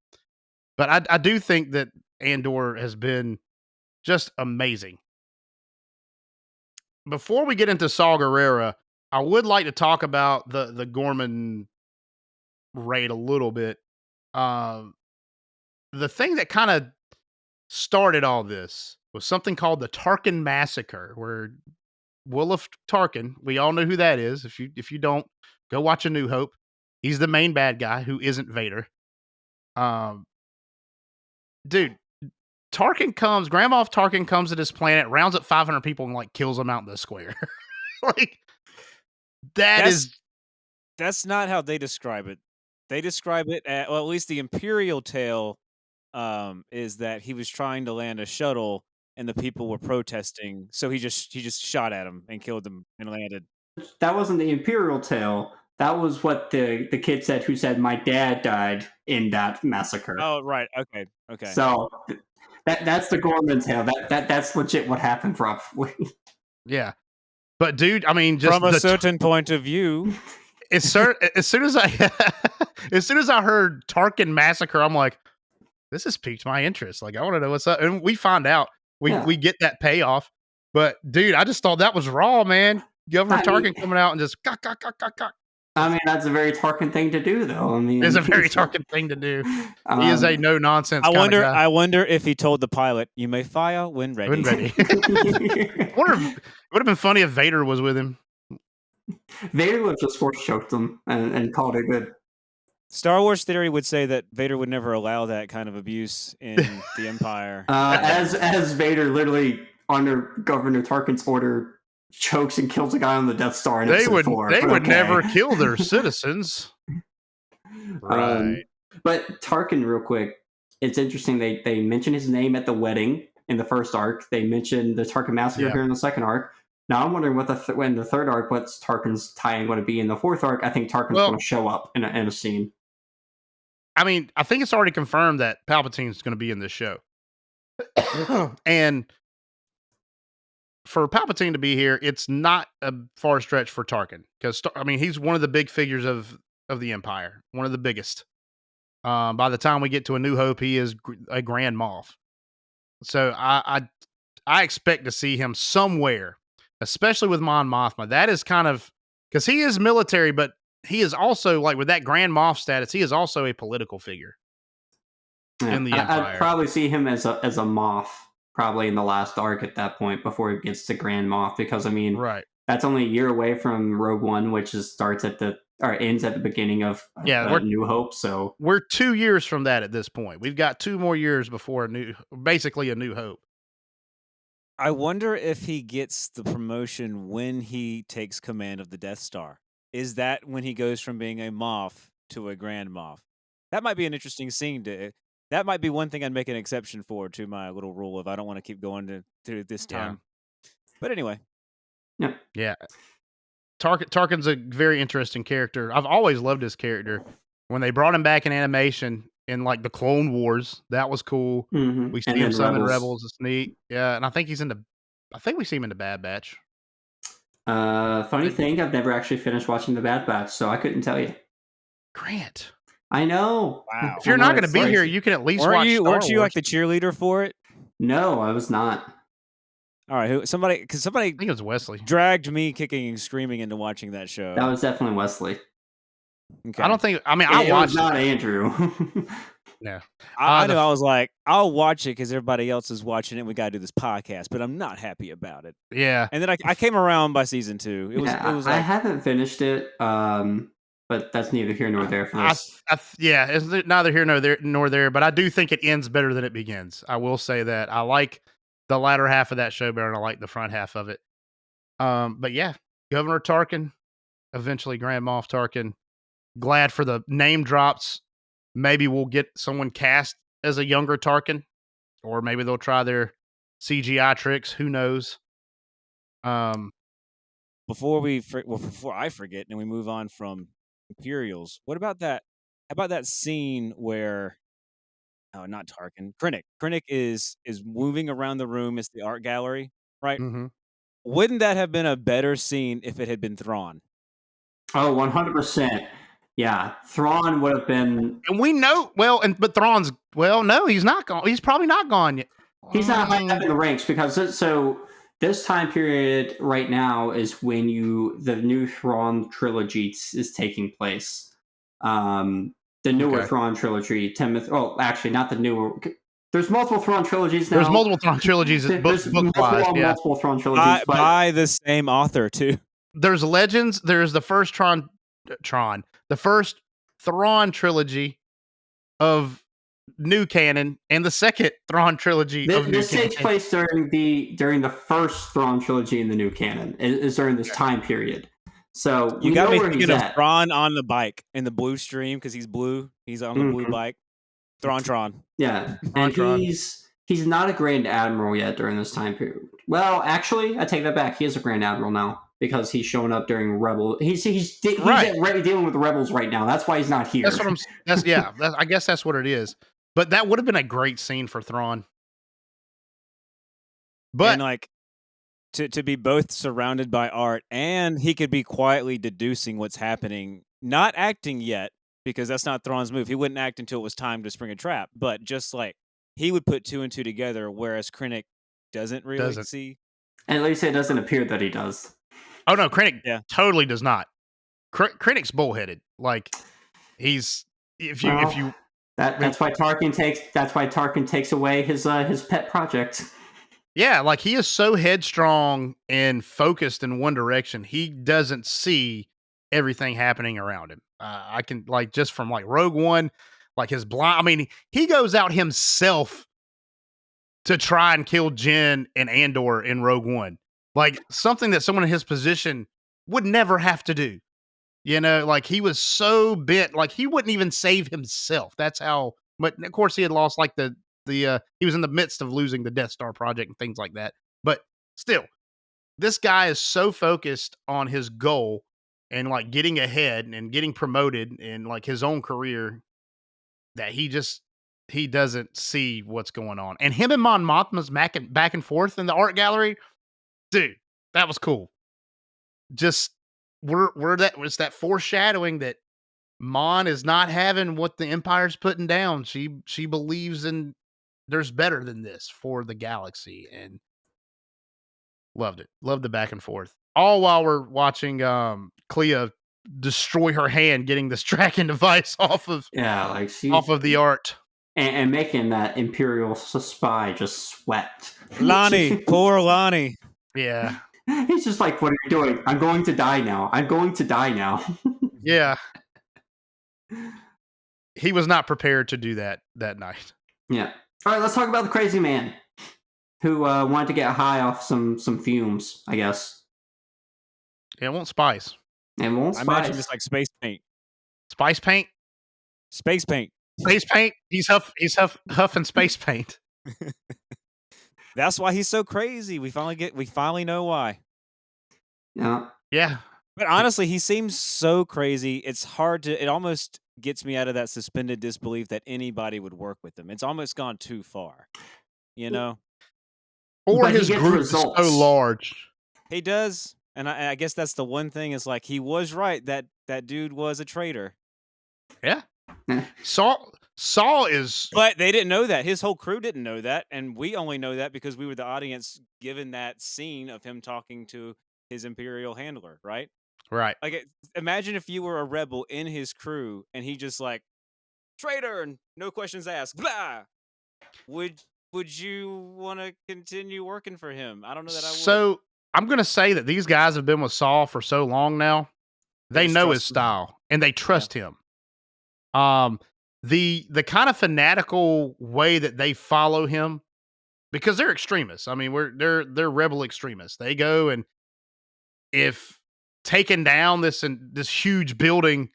But I do think that Andor has been just amazing. Before we get into Saw Gerrera, I would like to talk about the Ghorman raid a little bit. The thing that kind of started all this was something called the Tarkin Massacre, where Williff Tarkin, we all know who that is. If you don't, go watch A New Hope. He's the main bad guy who isn't Vader. Dude, Grand Moff Tarkin comes to this planet, rounds up 500 people, and like kills them out in the square. Like, that's not how they describe it. They describe it at least the Imperial tale is that he was trying to land a shuttle and the people were protesting, so he just shot at them and killed them and landed. That wasn't the Imperial tale. That was what the kid said who said my dad died in that massacre. Oh, right. Okay. So that's the Ghorman tale. That's legit what happened, probably. Yeah. But dude, I mean, just from a certain point of view, as soon as I heard Tarkin Massacre, I'm like, this has piqued my interest. Like, I want to know what's up. And we find out. We get that payoff. But dude, I just thought that was raw, man. Governor Tarkin coming out and just cock. I mean, that's a very Tarkin thing to do, though. I mean, it's a very Tarkin thing to do. He is a no nonsense. I wonder if he told the pilot, "You may fire when ready." When ready. I wonder if it would have been funny if Vader was with him. Vader would have just force choked him and called it good. Star Wars Theory would say that Vader would never allow that kind of abuse in the Empire. As Vader literally, under Governor Tarkin's order, chokes and kills a guy on the Death Star in episode 4. They would never kill their citizens. Right. But Tarkin, real quick, it's interesting. They mention his name at the wedding in the first arc. They mentioned the Tarkin Massacre here in the second arc. Now I'm wondering when the third arc, what's Tarkin's tie-in going to be? In the fourth arc, I think Tarkin's going to show up in a scene. I mean, I think it's already confirmed that Palpatine's going to be in this show. And for Palpatine to be here, it's not a far stretch for Tarkin. Because, I mean, he's one of the big figures of the Empire. One of the biggest. By the time we get to A New Hope, he is a Grand Moff. So I expect to see him somewhere, especially with Mon Mothma. That is kind of, because he is military, but he is also, like, with that Grand Moff status, he is also a political figure in the Empire. I'd probably see him as a Moff, probably in the last arc at that point, before it gets to Grand Moff, because, I mean, that's only a year away from Rogue One, which ends at the beginning of New Hope. So we're 2 years from that at this point. We've got 2 more years before basically a New Hope. I wonder if he gets the promotion when he takes command of the Death Star. Is that when he goes from being a Moff to a Grand Moff? That might be an interesting scene. That might be one thing I'd make an exception for to my little rule if I don't want to keep going to this time. Yeah. But anyway. Yeah. Tarkin's a very interesting character. I've always loved his character. When they brought him back in animation in like the Clone Wars, that was cool. Mm-hmm. We see him summon Rebels. It's neat. Yeah, and I think we see him in the Bad Batch. Funny thing, I've never actually finished watching the Bad Batch, so I couldn't tell you. Grant, I know. Wow. If you're I know, not going to it's be here, crazy. you can at least Weren't watch you Star weren't you Wars. like the cheerleader for it? No, I was not. All right, somebody I think it was Wesley. dragged me kicking and screaming into watching that show. That was definitely Wesley. Okay. I don't think. I mean, I It was watched not it. Andrew. Yeah. I the know. f- I was like, I'll watch it because everybody else is watching it. We got to do this podcast, but I'm not happy about it. Yeah. And then I came around by season 2. It was I like haven't finished it, but that's neither here nor there for this. Yeah, it's neither here nor there, but I do think it ends better than it begins. I will say that. I like the latter half of that show better than I like the front half of it. But yeah, Governor Tarkin, eventually Grand Moff Tarkin. Glad for the name drops. Maybe we'll get someone cast as a younger Tarkin, or maybe they'll try their CGI tricks. Who knows? before I forget and we move on from Imperials. What about that? How about that scene where not Tarkin, Krennic. Krennic is moving around the room. It's the art gallery, right? Mhm. Wouldn't that have been a better scene if it had been Thrawn? Oh, 100%. Yeah, Thrawn would have been. And we know but Thrawn's no, he's not gone. He's probably not gone yet. He's not high up in the ranks because this time period right now is when the new Thrawn trilogy is taking place. The newer Okay. Thrawn trilogy, actually not the newer. There's multiple Thrawn trilogies now. There's multiple Thrawn trilogies, There's book-wise. Yeah. multiple Thrawn trilogies, but By the same author too. There's Legends. There's the first the first Thrawn trilogy of new canon, and the second Thrawn trilogy of new this canon. takes place during the first Thrawn trilogy in the new canon. Is during this time period. So You we got know me where he's thinking of at. Thrawn on the bike in the blue stream because he's blue. He's on the blue Mhm. bike. Tron. Yeah, and Tron. he's not a Grand Admiral yet during this time period. Well, actually, I take that back. He is a Grand Admiral now because he's showing up during Rebel. He's Right. dealing with the rebels right now. That's why he's not here. That's what I'm. I guess that's what it is. But that would have been a great scene for Thrawn. But And like to be both surrounded by art and he could be quietly deducing what's happening, not acting yet because that's not Thrawn's move. He wouldn't act until it was time to spring a trap, but just like he would put 2 and 2 together, whereas Krennic doesn't really see. And at least it doesn't appear that he does. oh no, Krennic Yeah. totally does not. Krennic's bullheaded. Like he's if you That's why Tarkin takes away his pet project. Yeah, like he is so headstrong and focused in one direction. He doesn't see everything happening around him. I can just from Rogue One, his blind. I mean, he goes out himself to try and kill Jyn and Andor in Rogue One. Like something that someone in his position would never have to do. You know, he was so bent, he wouldn't even save himself. That's how. But of course, he had lost he was in the midst of losing the Death Star project and things like that. But still, this guy is so focused on his goal and getting ahead and getting promoted in his own career that he doesn't see what's going on. And him and Mon Mothma's back and forth in the art gallery, dude, that was cool. Just that was that foreshadowing that Mon is not having what the Empire's putting down. She believes in there's better than this for the galaxy, and loved it. Loved the back and forth. All while we're watching Clea destroy her hand getting this tracking device off of the art. And making that Imperial spy just sweat. Lonnie, poor Lonnie. Yeah. He's just like, what are you doing? I'm going to die now. I'm going to die now. Yeah. He was not prepared to do that night. Yeah. All right, let's talk about the crazy man who wanted to get high off some fumes, I guess. Yeah, it won't spice. And won't I spice. imagine it's like space paint. Spice paint? Space paint. Space paint? He's huffing space paint. That's why he's so crazy. We finally know why. Yeah. Yeah. But honestly, he seems so crazy. It almost gets me out of that suspended disbelief that anybody would work with him. It's almost gone too far, you know? Or But he his gets group results. is so large. He does. And I guess that's the one thing is he was right. That dude was a traitor. Yeah. Saul is But they didn't know that. His whole crew didn't know that, and we only know that because we were the audience given that scene of him talking to his Imperial handler, right? right. Like, imagine if you were a rebel in his crew and he just like traitor and no questions asked, blah. Would you want to continue working for him? I don't know that I would. So I'm gonna say that these guys have been with Saul for so long now. They just know his trust him. style and they trust him. The kind of fanatical way that they follow him, because they're extremists. I mean, they're rebel extremists. They go, and if taking down this huge building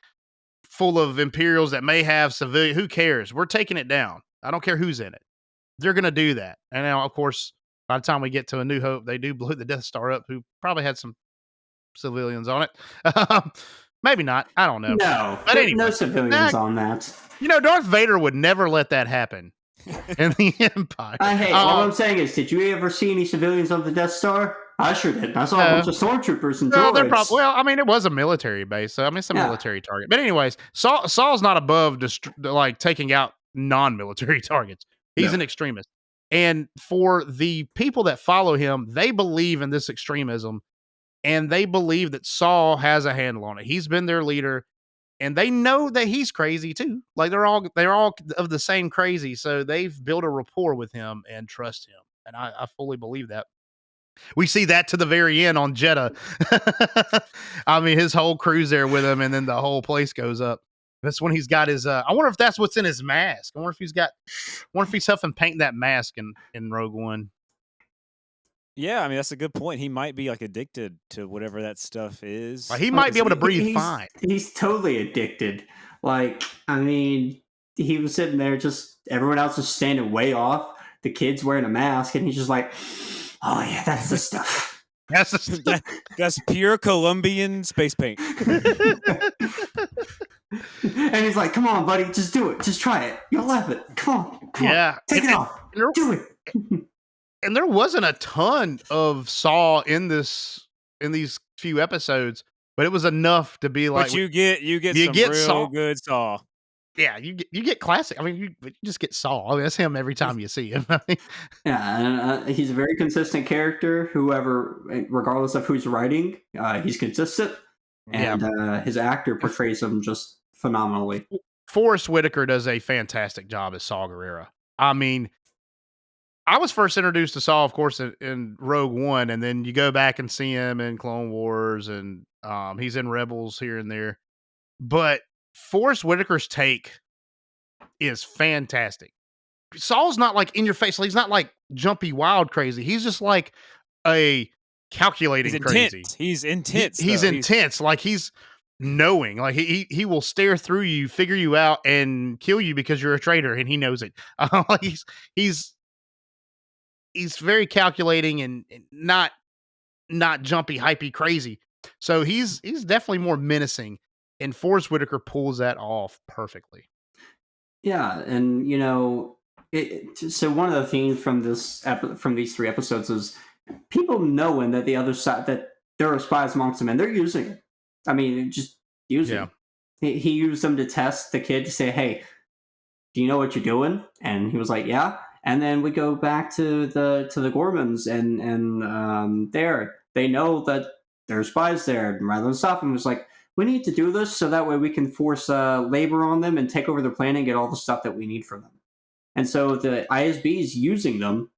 full of Imperials that may have civilian, who cares? We're taking it down. I don't care who's in it. They're gonna do that. And now, of course, by the time we get to A New Hope, they do blow the Death Star up, who probably had some civilians on it. Maybe not. I don't know. No, But anyway, no civilians on that. Darth Vader would never let that happen in the Empire. All I'm saying is, did you ever see any civilians on the Death Star? I sure did. I saw a bunch of stormtroopers and droids. Well, I mean, it was a military base, so I mean, it's a military target. But anyways, Saul's not above like taking out non-military targets. He's an extremist. And for the people that follow him, they believe in this extremism, and they believe that Saul has a handle on it. He's been their leader, and they know that he's crazy too. Like they're all of the same crazy, so they've built a rapport with him and trust him. And I fully believe that. We see that to the very end on Jeddah. I mean, his whole crew's there with him, and then the whole place goes up. That's when he's got his. I wonder if that's what's in his mask. I wonder if he's helping paint that mask in Rogue One. Yeah, I mean that's a good point. He might be like addicted to whatever that stuff is. He might be able to breathe fine. He's totally addicted. Like, I mean, he was sitting there, just everyone else was standing way off. The kid's wearing a mask, and he's just like, "Oh yeah, that's the stuff." That's pure Colombian space paint. And he's like, "Come on, buddy, just do it. Just try it. You'll love it. Come on, take it off. Do it." And there wasn't a ton of Saw in these few episodes, but it was enough to be like. But you get some real Saw. Good Saw. Yeah, you get classic. I mean, you just get Saw. I mean, that's him every time you see him. Yeah, and he's a very consistent character. Regardless of who's writing, he's consistent, and his actor portrays him just phenomenally. Forrest Whitaker does a fantastic job as Saw Gerrera. I mean, I was first introduced to Saw, of course, in Rogue One, and then you go back and see him in Clone Wars, and he's in Rebels here and there. But Forrest Whitaker's take is fantastic. Saul's not like in your face. He's not like jumpy, wild, crazy. He's just like a calculating crazy. He's intense. He's intense. Like he's knowing. Like he will stare through you, figure you out, and kill you because you're a traitor, and he knows it. He's very calculating and not jumpy, hypey, crazy. So he's definitely more menacing. And Forrest Whitaker pulls that off perfectly. Yeah, and so one of the themes from these 3 episodes is people knowing that the other side, that there are spies amongst them, and they're using it. I mean, just using it. He used them to test the kid to say, "Hey, do you know what you're doing?" And he was like, "Yeah." And then we go back to the Ghormans, and they know that there are spies there, and rather than stop them, it was like, we need to do this so that way we can force labor on them and take over their planet and get all the stuff that we need from them. And so the ISB is using them,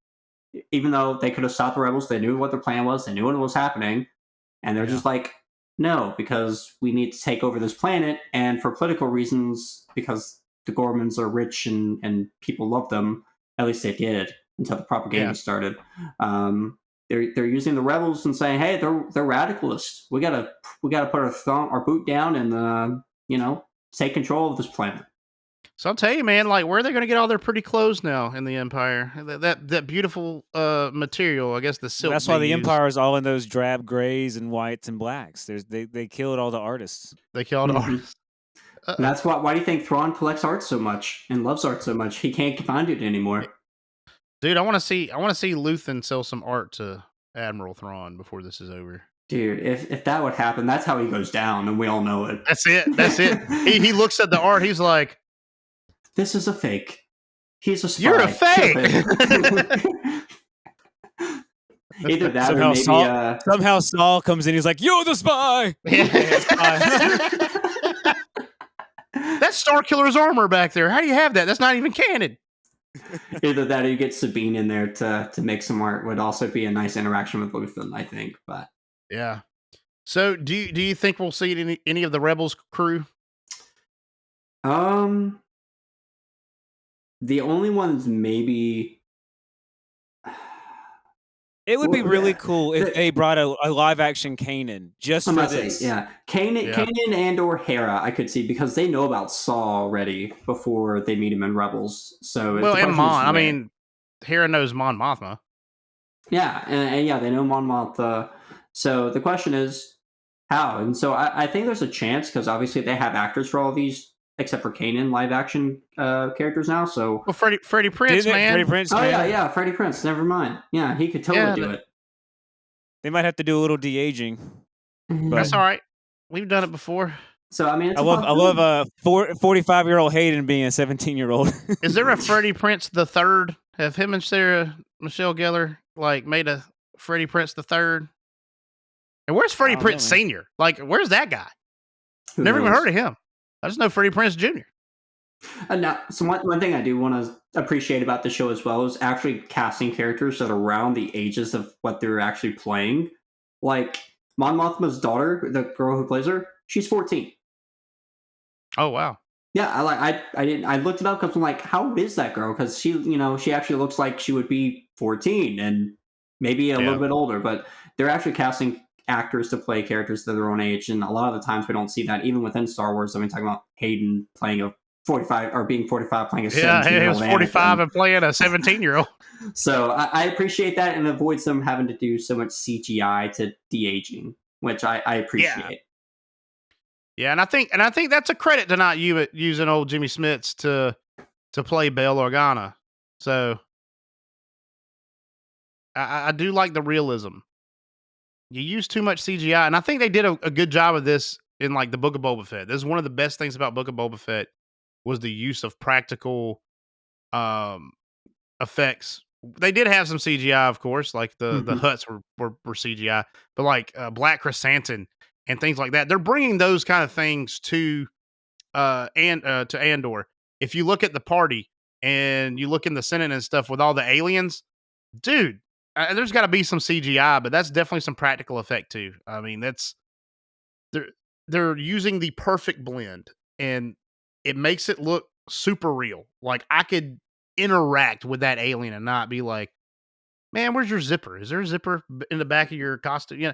even though they could have stopped the rebels. They knew what their plan was. They knew what was happening. And they're just like, no, because we need to take over this planet. And for political reasons, because the Ghormans are rich and people love them, at least they did until the propaganda started. They're using the rebels and saying, "Hey, they're radicalists. We gotta put our boot down and take control of this planet." So I'll tell you, man, like, where are they going to get all their pretty clothes now in the Empire? That beautiful material, I guess the silk. That's why the Empire is all in those drab grays and whites and blacks. They killed all the artists. They killed artists. And that's why do you think Thrawn collects art so much and loves art so much? He can't find it anymore. Dude, I want to see Luthen sell some art to Admiral Thrawn before this is over. Dude, if that would happen, that's how he goes down, and we all know it. That's it. He looks at the art. He's like, This is a fake. He's a spy. You're a Kill fake. him." Either that or maybe somehow Saul comes in. He's like, "You're the spy." That's Starkiller's armor back there. How do you have that? That's not even canon. Either that or you get Sabine in there to make some art would also be a nice interaction with Luthen, I think. But yeah. So do you think we'll see any of the Rebels crew? The only ones maybe. It would be really cool if they brought a live action Kanan just for this. Kanan and/or Hera, I could see because they know about Saw already before they meet him in Rebels. So and Mon. I mean, Hera knows Mon Mothma. Yeah, and yeah, they know Mon Mothma. So the question is how, and so I think there's a chance because obviously they have actors for all of these. Except for Kanan live action characters now, so Freddie Prinze, man. Freddie Prinze, yeah, Freddie Prinze. Never mind. Yeah, he could totally do it. They might have to do a little de-aging. But that's all right. We've done it before. So I mean, I love a 45-year-old Hayden being a 17-year-old. Is there a Freddie Prinze the Third? Have him and Sarah Michelle Gellar made a Freddie Prinze the Third? And where's Freddie Prinze Senior? Where's that guy? Never even heard of him. I just know Freddie Prinze Jr. Now, so one thing I do want to appreciate about the show as well is actually casting characters that are around the ages of what they're actually playing. Like Mon Mothma's daughter, the girl who plays her, she's 14. Oh wow! Yeah, I looked it up because I'm like, how old is that girl? Because she actually looks like she would be 14 and maybe a little bit older. But they're actually casting actors to play characters that are their own age, and a lot of the times we don't see that even within Star Wars. I mean, talking about Hayden playing a 45 or being 45 playing a 17-year-old. He was 45 and playing a 17-year-old. So I appreciate that and avoids them having to do so much CGI to de-aging, which I appreciate. Yeah, and I think that's a credit to not using old Jimmy Smits to play Bail Organa. So I do like the realism. You use too much CGI, and I think they did a good job of this in the Book of Boba Fett. This is one of the best things about Book of Boba Fett was the use of practical effects. They did have some CGI, of course, like the huts were CGI, but Black Chrysanthemum and things like that. They're bringing those kind of things to Andor. If you look at the party and you look in the Senate and stuff with all the aliens, dude. There's got to be some CGI, but that's definitely some practical effect too. I mean, they're using the perfect blend, and it makes it look super real. Like I could interact with that alien and not be like, "Man, where's your zipper? Is there a zipper in the back of your costume?"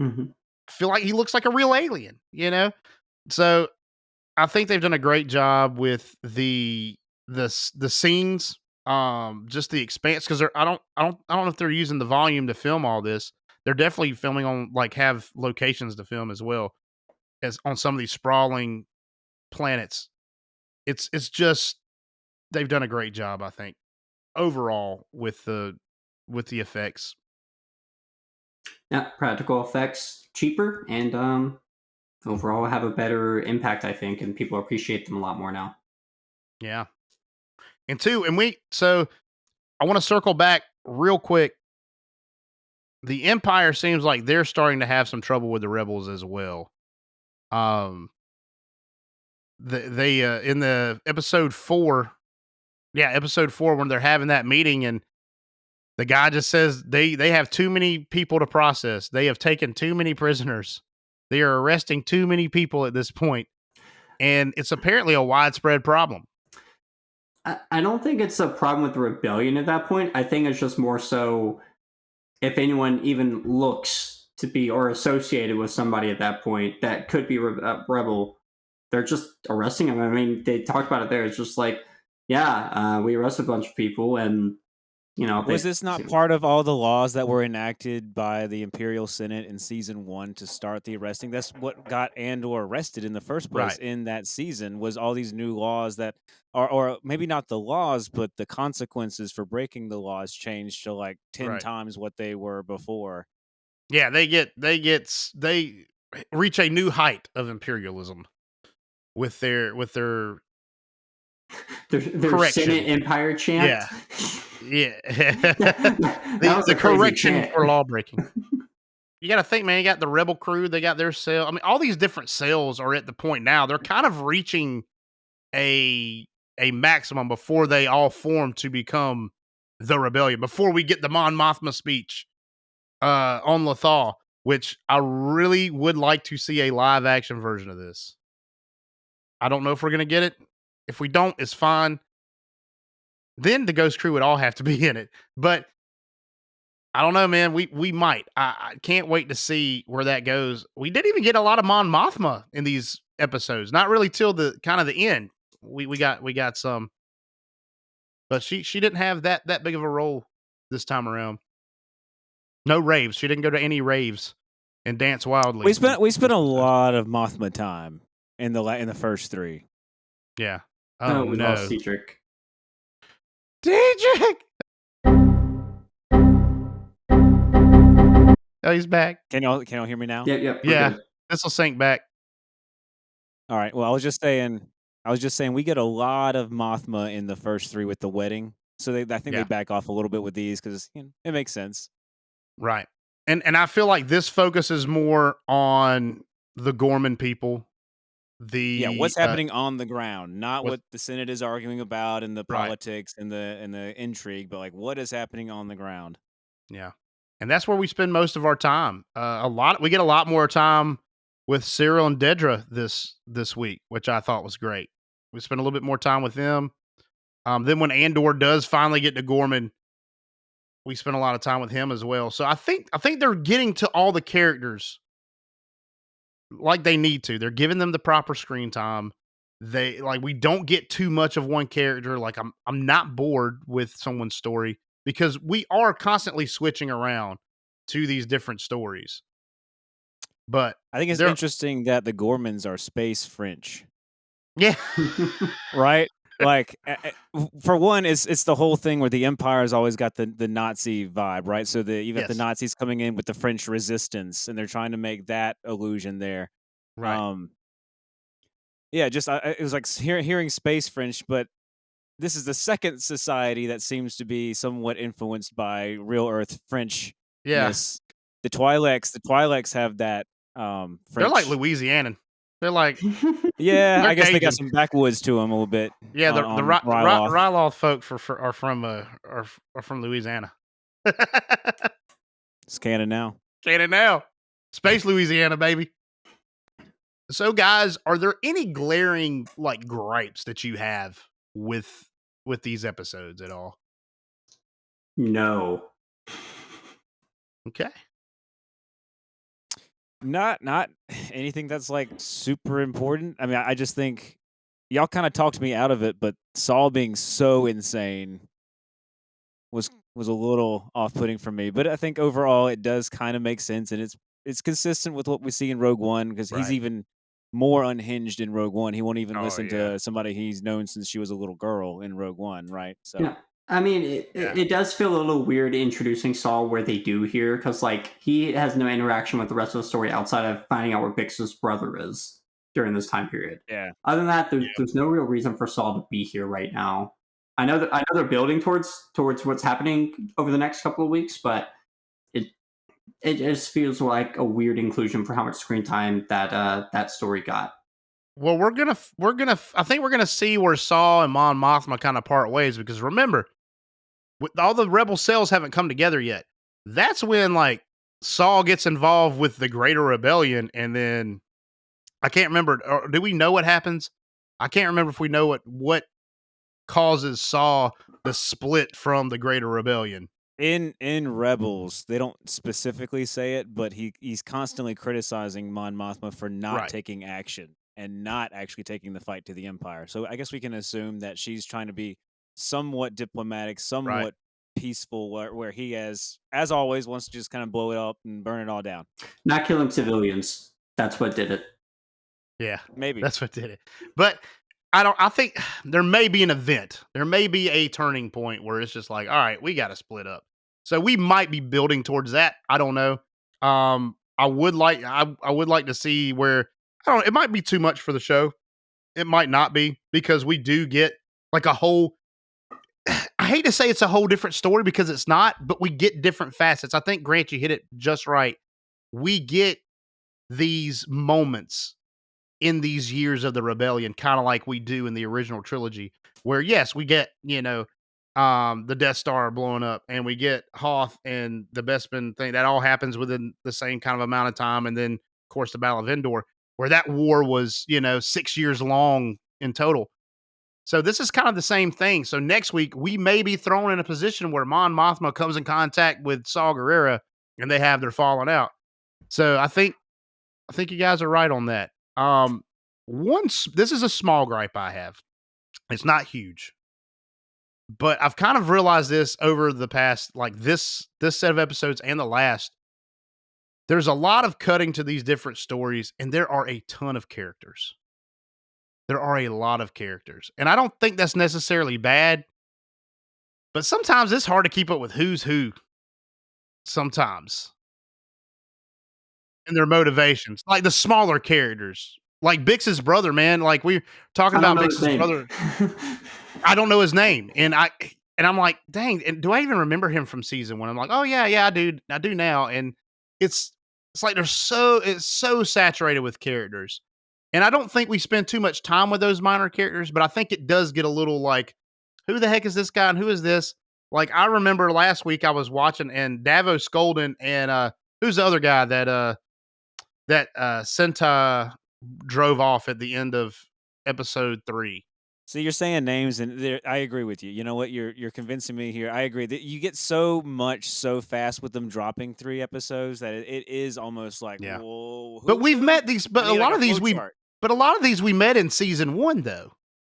I feel like he looks like a real alien. So I think they've done a great job with the scenes. Just the expanse because I don't know if they're using the volume to film all this. They're definitely filming on have locations to film as well as on some of these sprawling planets. It's just they've done a great job, I think, overall with the effects. Yeah, practical effects cheaper and overall have a better impact, I think, and people appreciate them a lot more now. Yeah. So I want to circle back real quick. The Empire seems like they're starting to have some trouble with the Rebels as well. They in the episode 4, when they're having that meeting and the guy just says they have too many people to process. They have taken too many prisoners. They are arresting too many people at this point, and it's apparently a widespread problem. I don't think it's a problem with the rebellion at that point. I think it's just more so if anyone even looks to be or associated with somebody at that point that could be a rebel, they're just arresting them. I mean, they talked about it there. It's just like, we arrested a bunch of people and, was this not part of all the laws that were enacted by the Imperial Senate in season 1 to start the arresting? That's what got Andor arrested in the first place in that season was all these new laws that or maybe not the laws, but the consequences for breaking the laws changed to 10 times what they were before. Yeah, they reach a new height of imperialism with their Their correction. Senate Empire chant. Yeah. That was the a crazy correction chant. for law breaking. You got to think, man. You got the rebel crew. They got their cell. I mean, all these different cells are at the point now. They're kind of reaching a maximum before they all form to become the rebellion. Before we get the Mon Mothma speech on Lothal, which I really would like to see a live action version of this. I don't know if we're gonna get it. If we don't, it's fine. Then the Ghost Crew would all have to be in it. But I don't know, man. We might. I can't wait to see where that goes. We didn't even get a lot of Mon Mothma in these episodes. Not really till the kind of the end. We got some, but she didn't have that big of a role this time around. No raves. She didn't go to any raves and dance wildly. We spent a lot of Mothma time in the first 3. Yeah. Oh, Oh we no. lost Cedric. Dietrich! Oh, he's back. Can y'all hear me now? Yep. We're Yeah. good. This will sync back. All right. Well, I was just saying we get a lot of Mothma in the first 3 with the wedding. So I think Yeah. they back off a little bit with these because it makes sense. Right. And I feel like this focuses more on the Ghorman people. Yeah, what's happening on the ground, not what- what the Senate is arguing about and the Right. politics and the intrigue, but like what is happening on the ground. Yeah. And that's where we spend most of our time. We get a lot more time with Cyril and Dedra this week, which I thought was great. We spend a little bit more time with them. Then when Andor does finally get to Ghorman, we spend a lot of time with him as well. So I think they're getting to all the characters like they need to. They're giving them the proper screen time. We don't get too much of one character. Like I'm not bored with someone's story because we are constantly switching around to these different stories. But I think it's they're- interesting that the Gormans are space French, yeah, right? Like for one, it's the whole thing where the Empire's always got the Nazi vibe, right? So you got the Yes. Nazis coming in with the French resistance, and they're trying to make that illusion there. right. Yeah, just it was like hearing space French, but this is the second society that seems to be somewhat influenced by real Earth Frenchness. Yeah, The Twi'leks have that French. they're like Louisianan. They're like Yeah, they're I guess they got Cajun. some backwoods to them a little bit. Yeah, the on Ryloth Ryloth. folk are from Louisiana. It's canon now. Can't now. Space Louisiana, baby. So, guys, are there any glaring like gripes that you have with these episodes at all? No. Okay. Not anything that's like super important. I mean, I just think y'all kind of talked me out of it, but Saul being so insane was a little off-putting for me. But I think overall it does kind of make sense, and it's consistent with what we see in Rogue One because he's Right. even more unhinged in Rogue One. He won't even Oh, listen yeah. to somebody he's known since she was a little girl in Rogue One, right? So Yeah. I mean, Yeah. it does feel a little weird introducing Saul where they do here, because like he has no interaction with the rest of the story outside of finding out where Bix's brother is during this time period. yeah. Other than that, there's no real reason for Saul to be here right now. I know they're building towards what's happening over the next couple of weeks, but it just feels like a weird inclusion for how much screen time that story got. Well, I think we're gonna see where Saul and Mon Mothma kind of part ways because remember, all the rebel cells haven't come together yet. That's when like Saul gets involved with the Greater Rebellion, and then I can't remember. Or do we know what happens? I can't remember if we know what causes Saul to split from the Greater Rebellion. In Rebels, they don't specifically say it, but he's constantly criticizing Mon Mothma for not Right. taking action and not actually taking the fight to the Empire. So I guess we can assume that she's trying to be somewhat diplomatic, somewhat peaceful, where he as always wants to just kind of blow it up and burn it all down. Not killing civilians. That's what did it. Yeah, Maybe. that's what did it. But I think there may be an event. There may be a turning point where it's just like, all right, we got to split up. So we might be building towards that. I don't know. I would like to see where, I don't know, it might be too much for the show. It might not be because we do get like a whole. I hate to say it's a whole different story because it's not, but we get different facets. I think Grant, you hit it just right. We get these moments in these years of the rebellion, kind of like we do in the original trilogy, where yes, we get, the Death Star blowing up, and we get Hoth and the Bespin thing. That all happens within the same kind of amount of time. And then, of course, the Battle of Endor, where that war was, 6 years long in total. So this is kind of the same thing. So next week, we may be thrown in a position where Mon Mothma comes in contact with Saw Gerrera, and they have their falling out. So I think you guys are right on that. This is a small gripe I have. It's not huge, but I've kind of realized this over the past, like this set of episodes and the last. There's a lot of cutting to these different stories, and there are a ton of characters. There are a lot of characters, and I don't think that's necessarily bad, but sometimes it's hard to keep up with who's who. Sometimes. And their motivations, like the smaller characters, like Bix's brother, man. Like we're talking I don't about know his Bix's name. brother. I don't know his name, and I'm like, dang, and do I even remember him from season 1? I'm like, oh yeah, I do now, and it's like it's so saturated with characters, and I don't think we spend too much time with those minor characters, but I think it does get a little like, who the heck is this guy and who is this? Like I remember last week I was watching, and Davos Golden and who's the other guy that Senta drove off at the end of episode 3. So you're saying names, and I agree with you. You know what? You're convincing me here. I agree that you get so much so fast with them dropping 3 episodes that it is almost like, Yeah. whoa. But we've met these, but I a need, lot like, of a these flow chart. we met in season 1 though.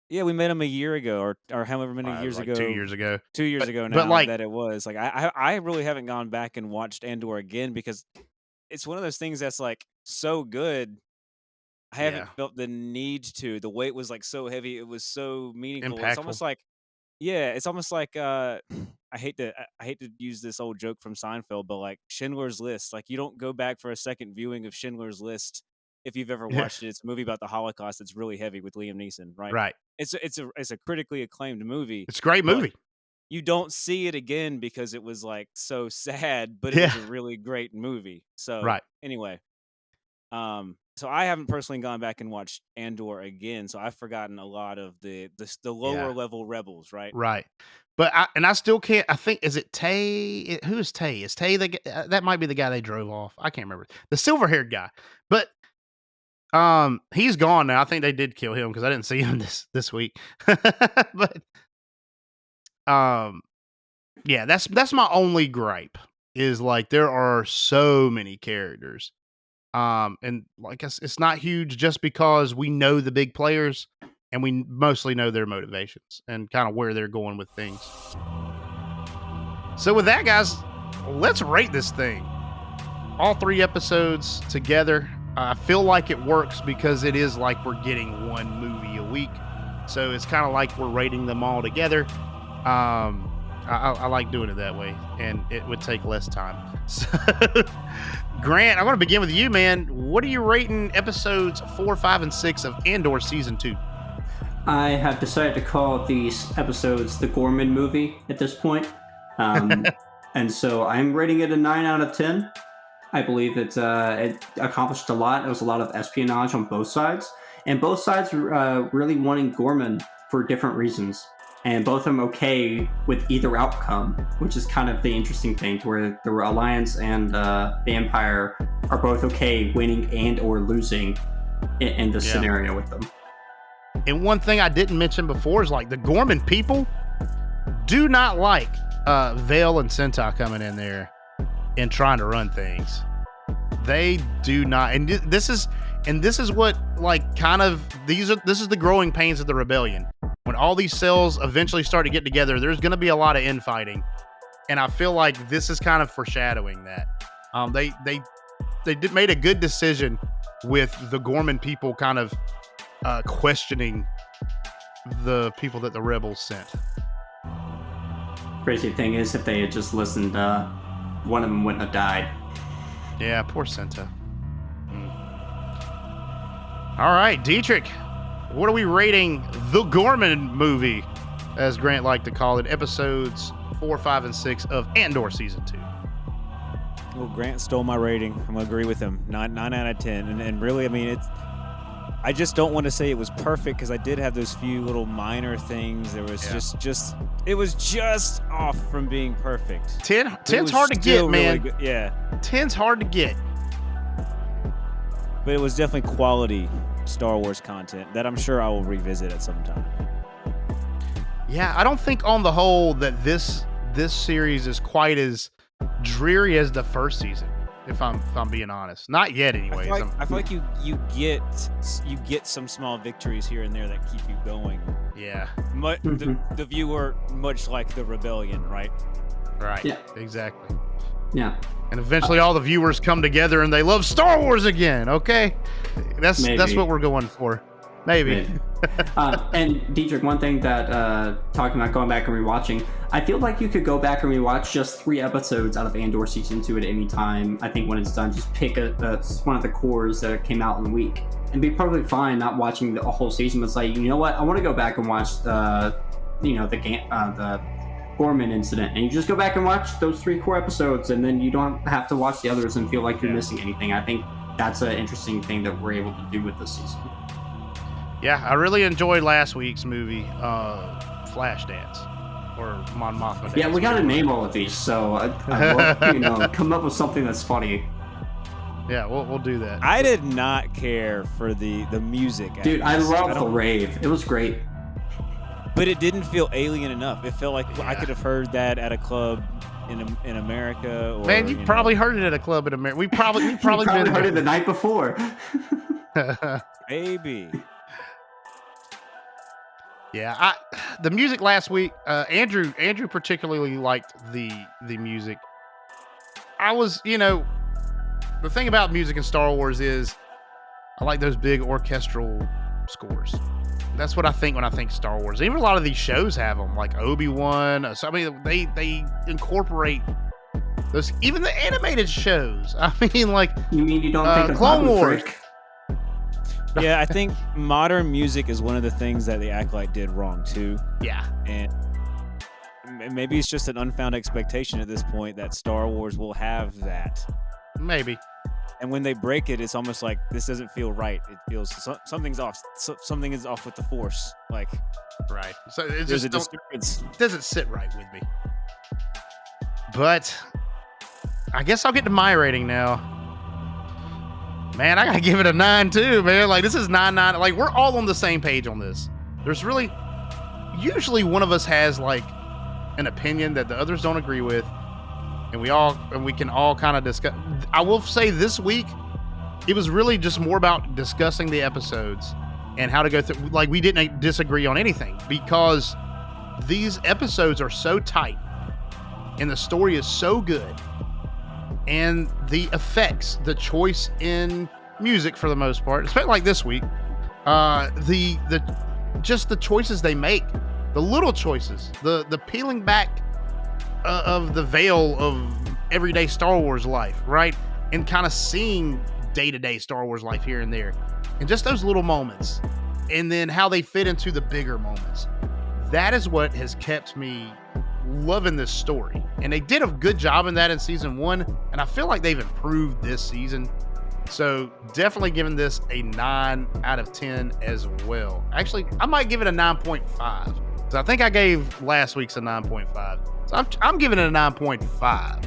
Yeah, we met them a year ago, or however many years Like ago. 2 years ago. 2 years But- ago but now like- that it was. Like I really haven't gone back and watched Andor again because it's one of those things that's like so good. I haven't Yeah. felt the need to. The weight was like so heavy. It was so meaningful. It's almost Impactful. like, yeah, it's almost like I hate to use this old joke from Seinfeld, but like Schindler's List. Like you don't go back for a second viewing of Schindler's List if you've ever Yeah. watched it. It's a movie about the Holocaust. It's really heavy with Liam Neeson, right? Right. It's a critically acclaimed movie. It's a great but movie. You don't see it again because it was like so sad, but it was Yeah. a really great movie. So Right. anyway, so I haven't personally gone back and watched Andor again, so I've forgotten a lot of the lower Yeah. level rebels, right? Right. But I still can't. I think, is it Tay? Who is Tay? Is Tay that might be the guy they drove off? I can't remember. The silver haired guy. But he's gone now. I think they did kill him because I didn't see him this week. But yeah, that's my only gripe is like there are so many characters. And like it's not huge just because we know the big players and we mostly know their motivations and kind of where they're going with things. So with that, guys, let's rate this thing. All 3 episodes together. I feel like it works because it is like we're getting one movie a week. So it's kind of like we're rating them all together. I like doing it that way, and it would take less time. So, Grant, I want to begin with you, man. What are you rating episodes 4, 5, and 6 of Andor season 2? I have decided to call these episodes the Ghorman movie at this point. And so I'm rating it a 9 out of 10. I believe it accomplished a lot. It was a lot of espionage on both sides. And both sides really wanting Ghorman for different reasons. And both of them okay with either outcome, which is kind of the interesting thing, to where the Alliance and the Empire are both okay winning and or losing in this scenario with them. And one thing I didn't mention before is like the Ghorman people do not like Vale and Sentai coming in there and trying to run things. They do not, and this is what like kind of this is the growing pains of the rebellion. When all these cells eventually start to get together, there's going to be a lot of infighting, and I feel like this is kind of foreshadowing that. They made a good decision with the Ghorman people kind of questioning the people that the rebels sent. Crazy thing is, if they had just listened, one of them wouldn't have died. Yeah, poor Senta. All right, Dietrich, what are we rating the Ghorman movie as Grant liked to call it, episodes 4, 5, and 6 of Andor season 2. Well, Grant stole my rating. I'm gonna agree with him. 9 out of 10. And really, I mean, I just don't want to say it was perfect because I did have those few little minor things. There was just it was just off from being perfect. 10's hard to get, man. Really yeah. 10's hard to get. But it was definitely quality Star Wars content that I'm sure I will revisit at some time. Yeah, I don't think on the whole that this series is quite as dreary as the first season. If I'm being honest, not yet. Anyways, I feel like you get some small victories here and there that keep you going. Yeah, the viewer, much like the rebellion, right? Right. Yeah. Exactly. Yeah. And eventually, all the viewers come together and they love Star Wars again. Okay, that's what we're going for. Maybe. And Dietrich, one thing that talking about going back and rewatching, I feel like you could go back and rewatch just 3 episodes out of Andor season 2 at any time. I think when it's done, just pick one of the cores that came out in the week and be perfectly fine not watching the whole season. But it's like, you know what? I want to go back and watch the Ghorman incident, and you just go back and watch those 3 core episodes, and then you don't have to watch the others and feel like you're missing anything. I think that's an interesting thing that we're able to do with this season. Yeah, I really enjoyed last week's movie, Flashdance, or Mon Mothma Dance. Yeah, we got to name all of these, so I will, come up with something that's funny. Yeah, we'll do that. I did not care for the music. Dude, I love the rave. It was great. But it didn't feel alien enough. It felt like I could have heard that at a club in America. Or, Man, you probably heard it at a club in America. We probably heard it the night before. Maybe. Yeah, the music last week, Andrew particularly liked the music. I was, the thing about music in Star Wars is I like those big orchestral scores. That's what I think when I think Star Wars. Even a lot of these shows have them, like Obi-Wan. So, I mean, they incorporate those, even the animated shows. I mean, like, you mean you don't think of Clone Wars? Yeah, I think modern music is one of the things that the Acolyte did wrong too. Yeah, and maybe it's just an unfound expectation at this point that Star Wars will have that. Maybe. And when they break it, it's almost like this doesn't feel right. It feels something's off. Something is off with the Force. Like, right. So it there's just a disturbance. Doesn't sit right with me. But I guess I'll get to my rating now. Man, I gotta give it a 9 too, man. Like, this is 9. Like, we're all on the same page on this. There's really, usually one of us has like an opinion that the others don't agree with, and we can all kind of discuss. I will say this week, it was really just more about discussing the episodes and how to go through. Like, we didn't disagree on anything because these episodes are so tight and the story is so good. And the effects, the choice in music for the most part, especially like this week, just the choices they make, the little choices, the peeling back of the veil of everyday Star Wars life, right? And kind of seeing day-to-day Star Wars life here and there, and just those little moments, and then how they fit into the bigger moments. That is what has kept me loving this story, and they did a good job in that in season 1, and I feel like they've improved this season. So definitely giving this a 9 out of 10 as well. Actually, I might give it a 9.5. So I think I gave last week's a 9.5. So I'm giving it a 9.5.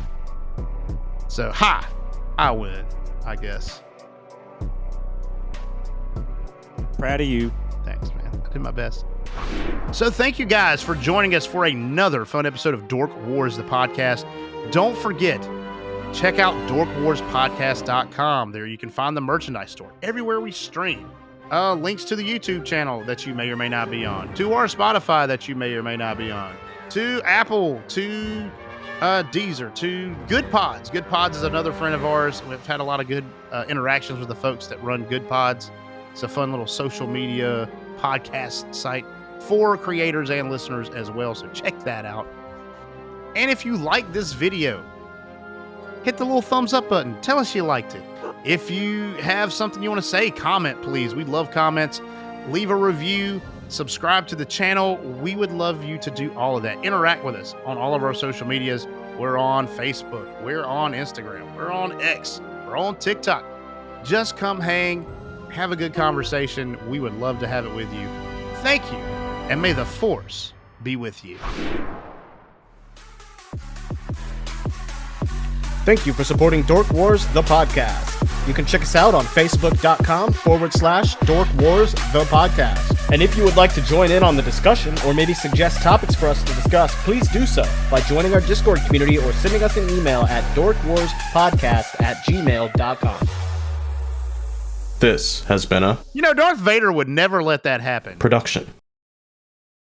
So I win, I guess. Proud of you. Thanks, man. I did my best. So thank you guys for joining us for another fun episode of Dork Wars, the podcast. Don't forget, check out dorkwarspodcast.com. There you can find the merchandise store everywhere we stream. Links to the YouTube channel that you may or may not be on, to our Spotify that you may or may not be on, to Apple, to Deezer, to Good Pods. Good Pods is another friend of ours. We've had a lot of good interactions with the folks that run Good Pods. It's a fun little social media podcast site for creators and listeners as well, so check that out. And if you like this video, hit the little thumbs up button. Tell us you liked it. If you have something you want to say, comment, please. We love comments. leave a review, subscribe to the channel. We would love you to do all of that. Interact with us on all of our social medias. We're on Facebook. We're on Instagram. We're on X. We're on TikTok. Just come hang, have a good conversation. We would love to have it with you. Thank you, and may the Force be with you. Thank you for supporting Dork Wars, the podcast. You can check us out on facebook.com/Dork Wars, the podcast. And if you would like to join in on the discussion or maybe suggest topics for us to discuss, please do so by joining our Discord community or sending us an email at dorkwarspodcast@gmail.com. This has been a Darth Vader would never let that happen. production.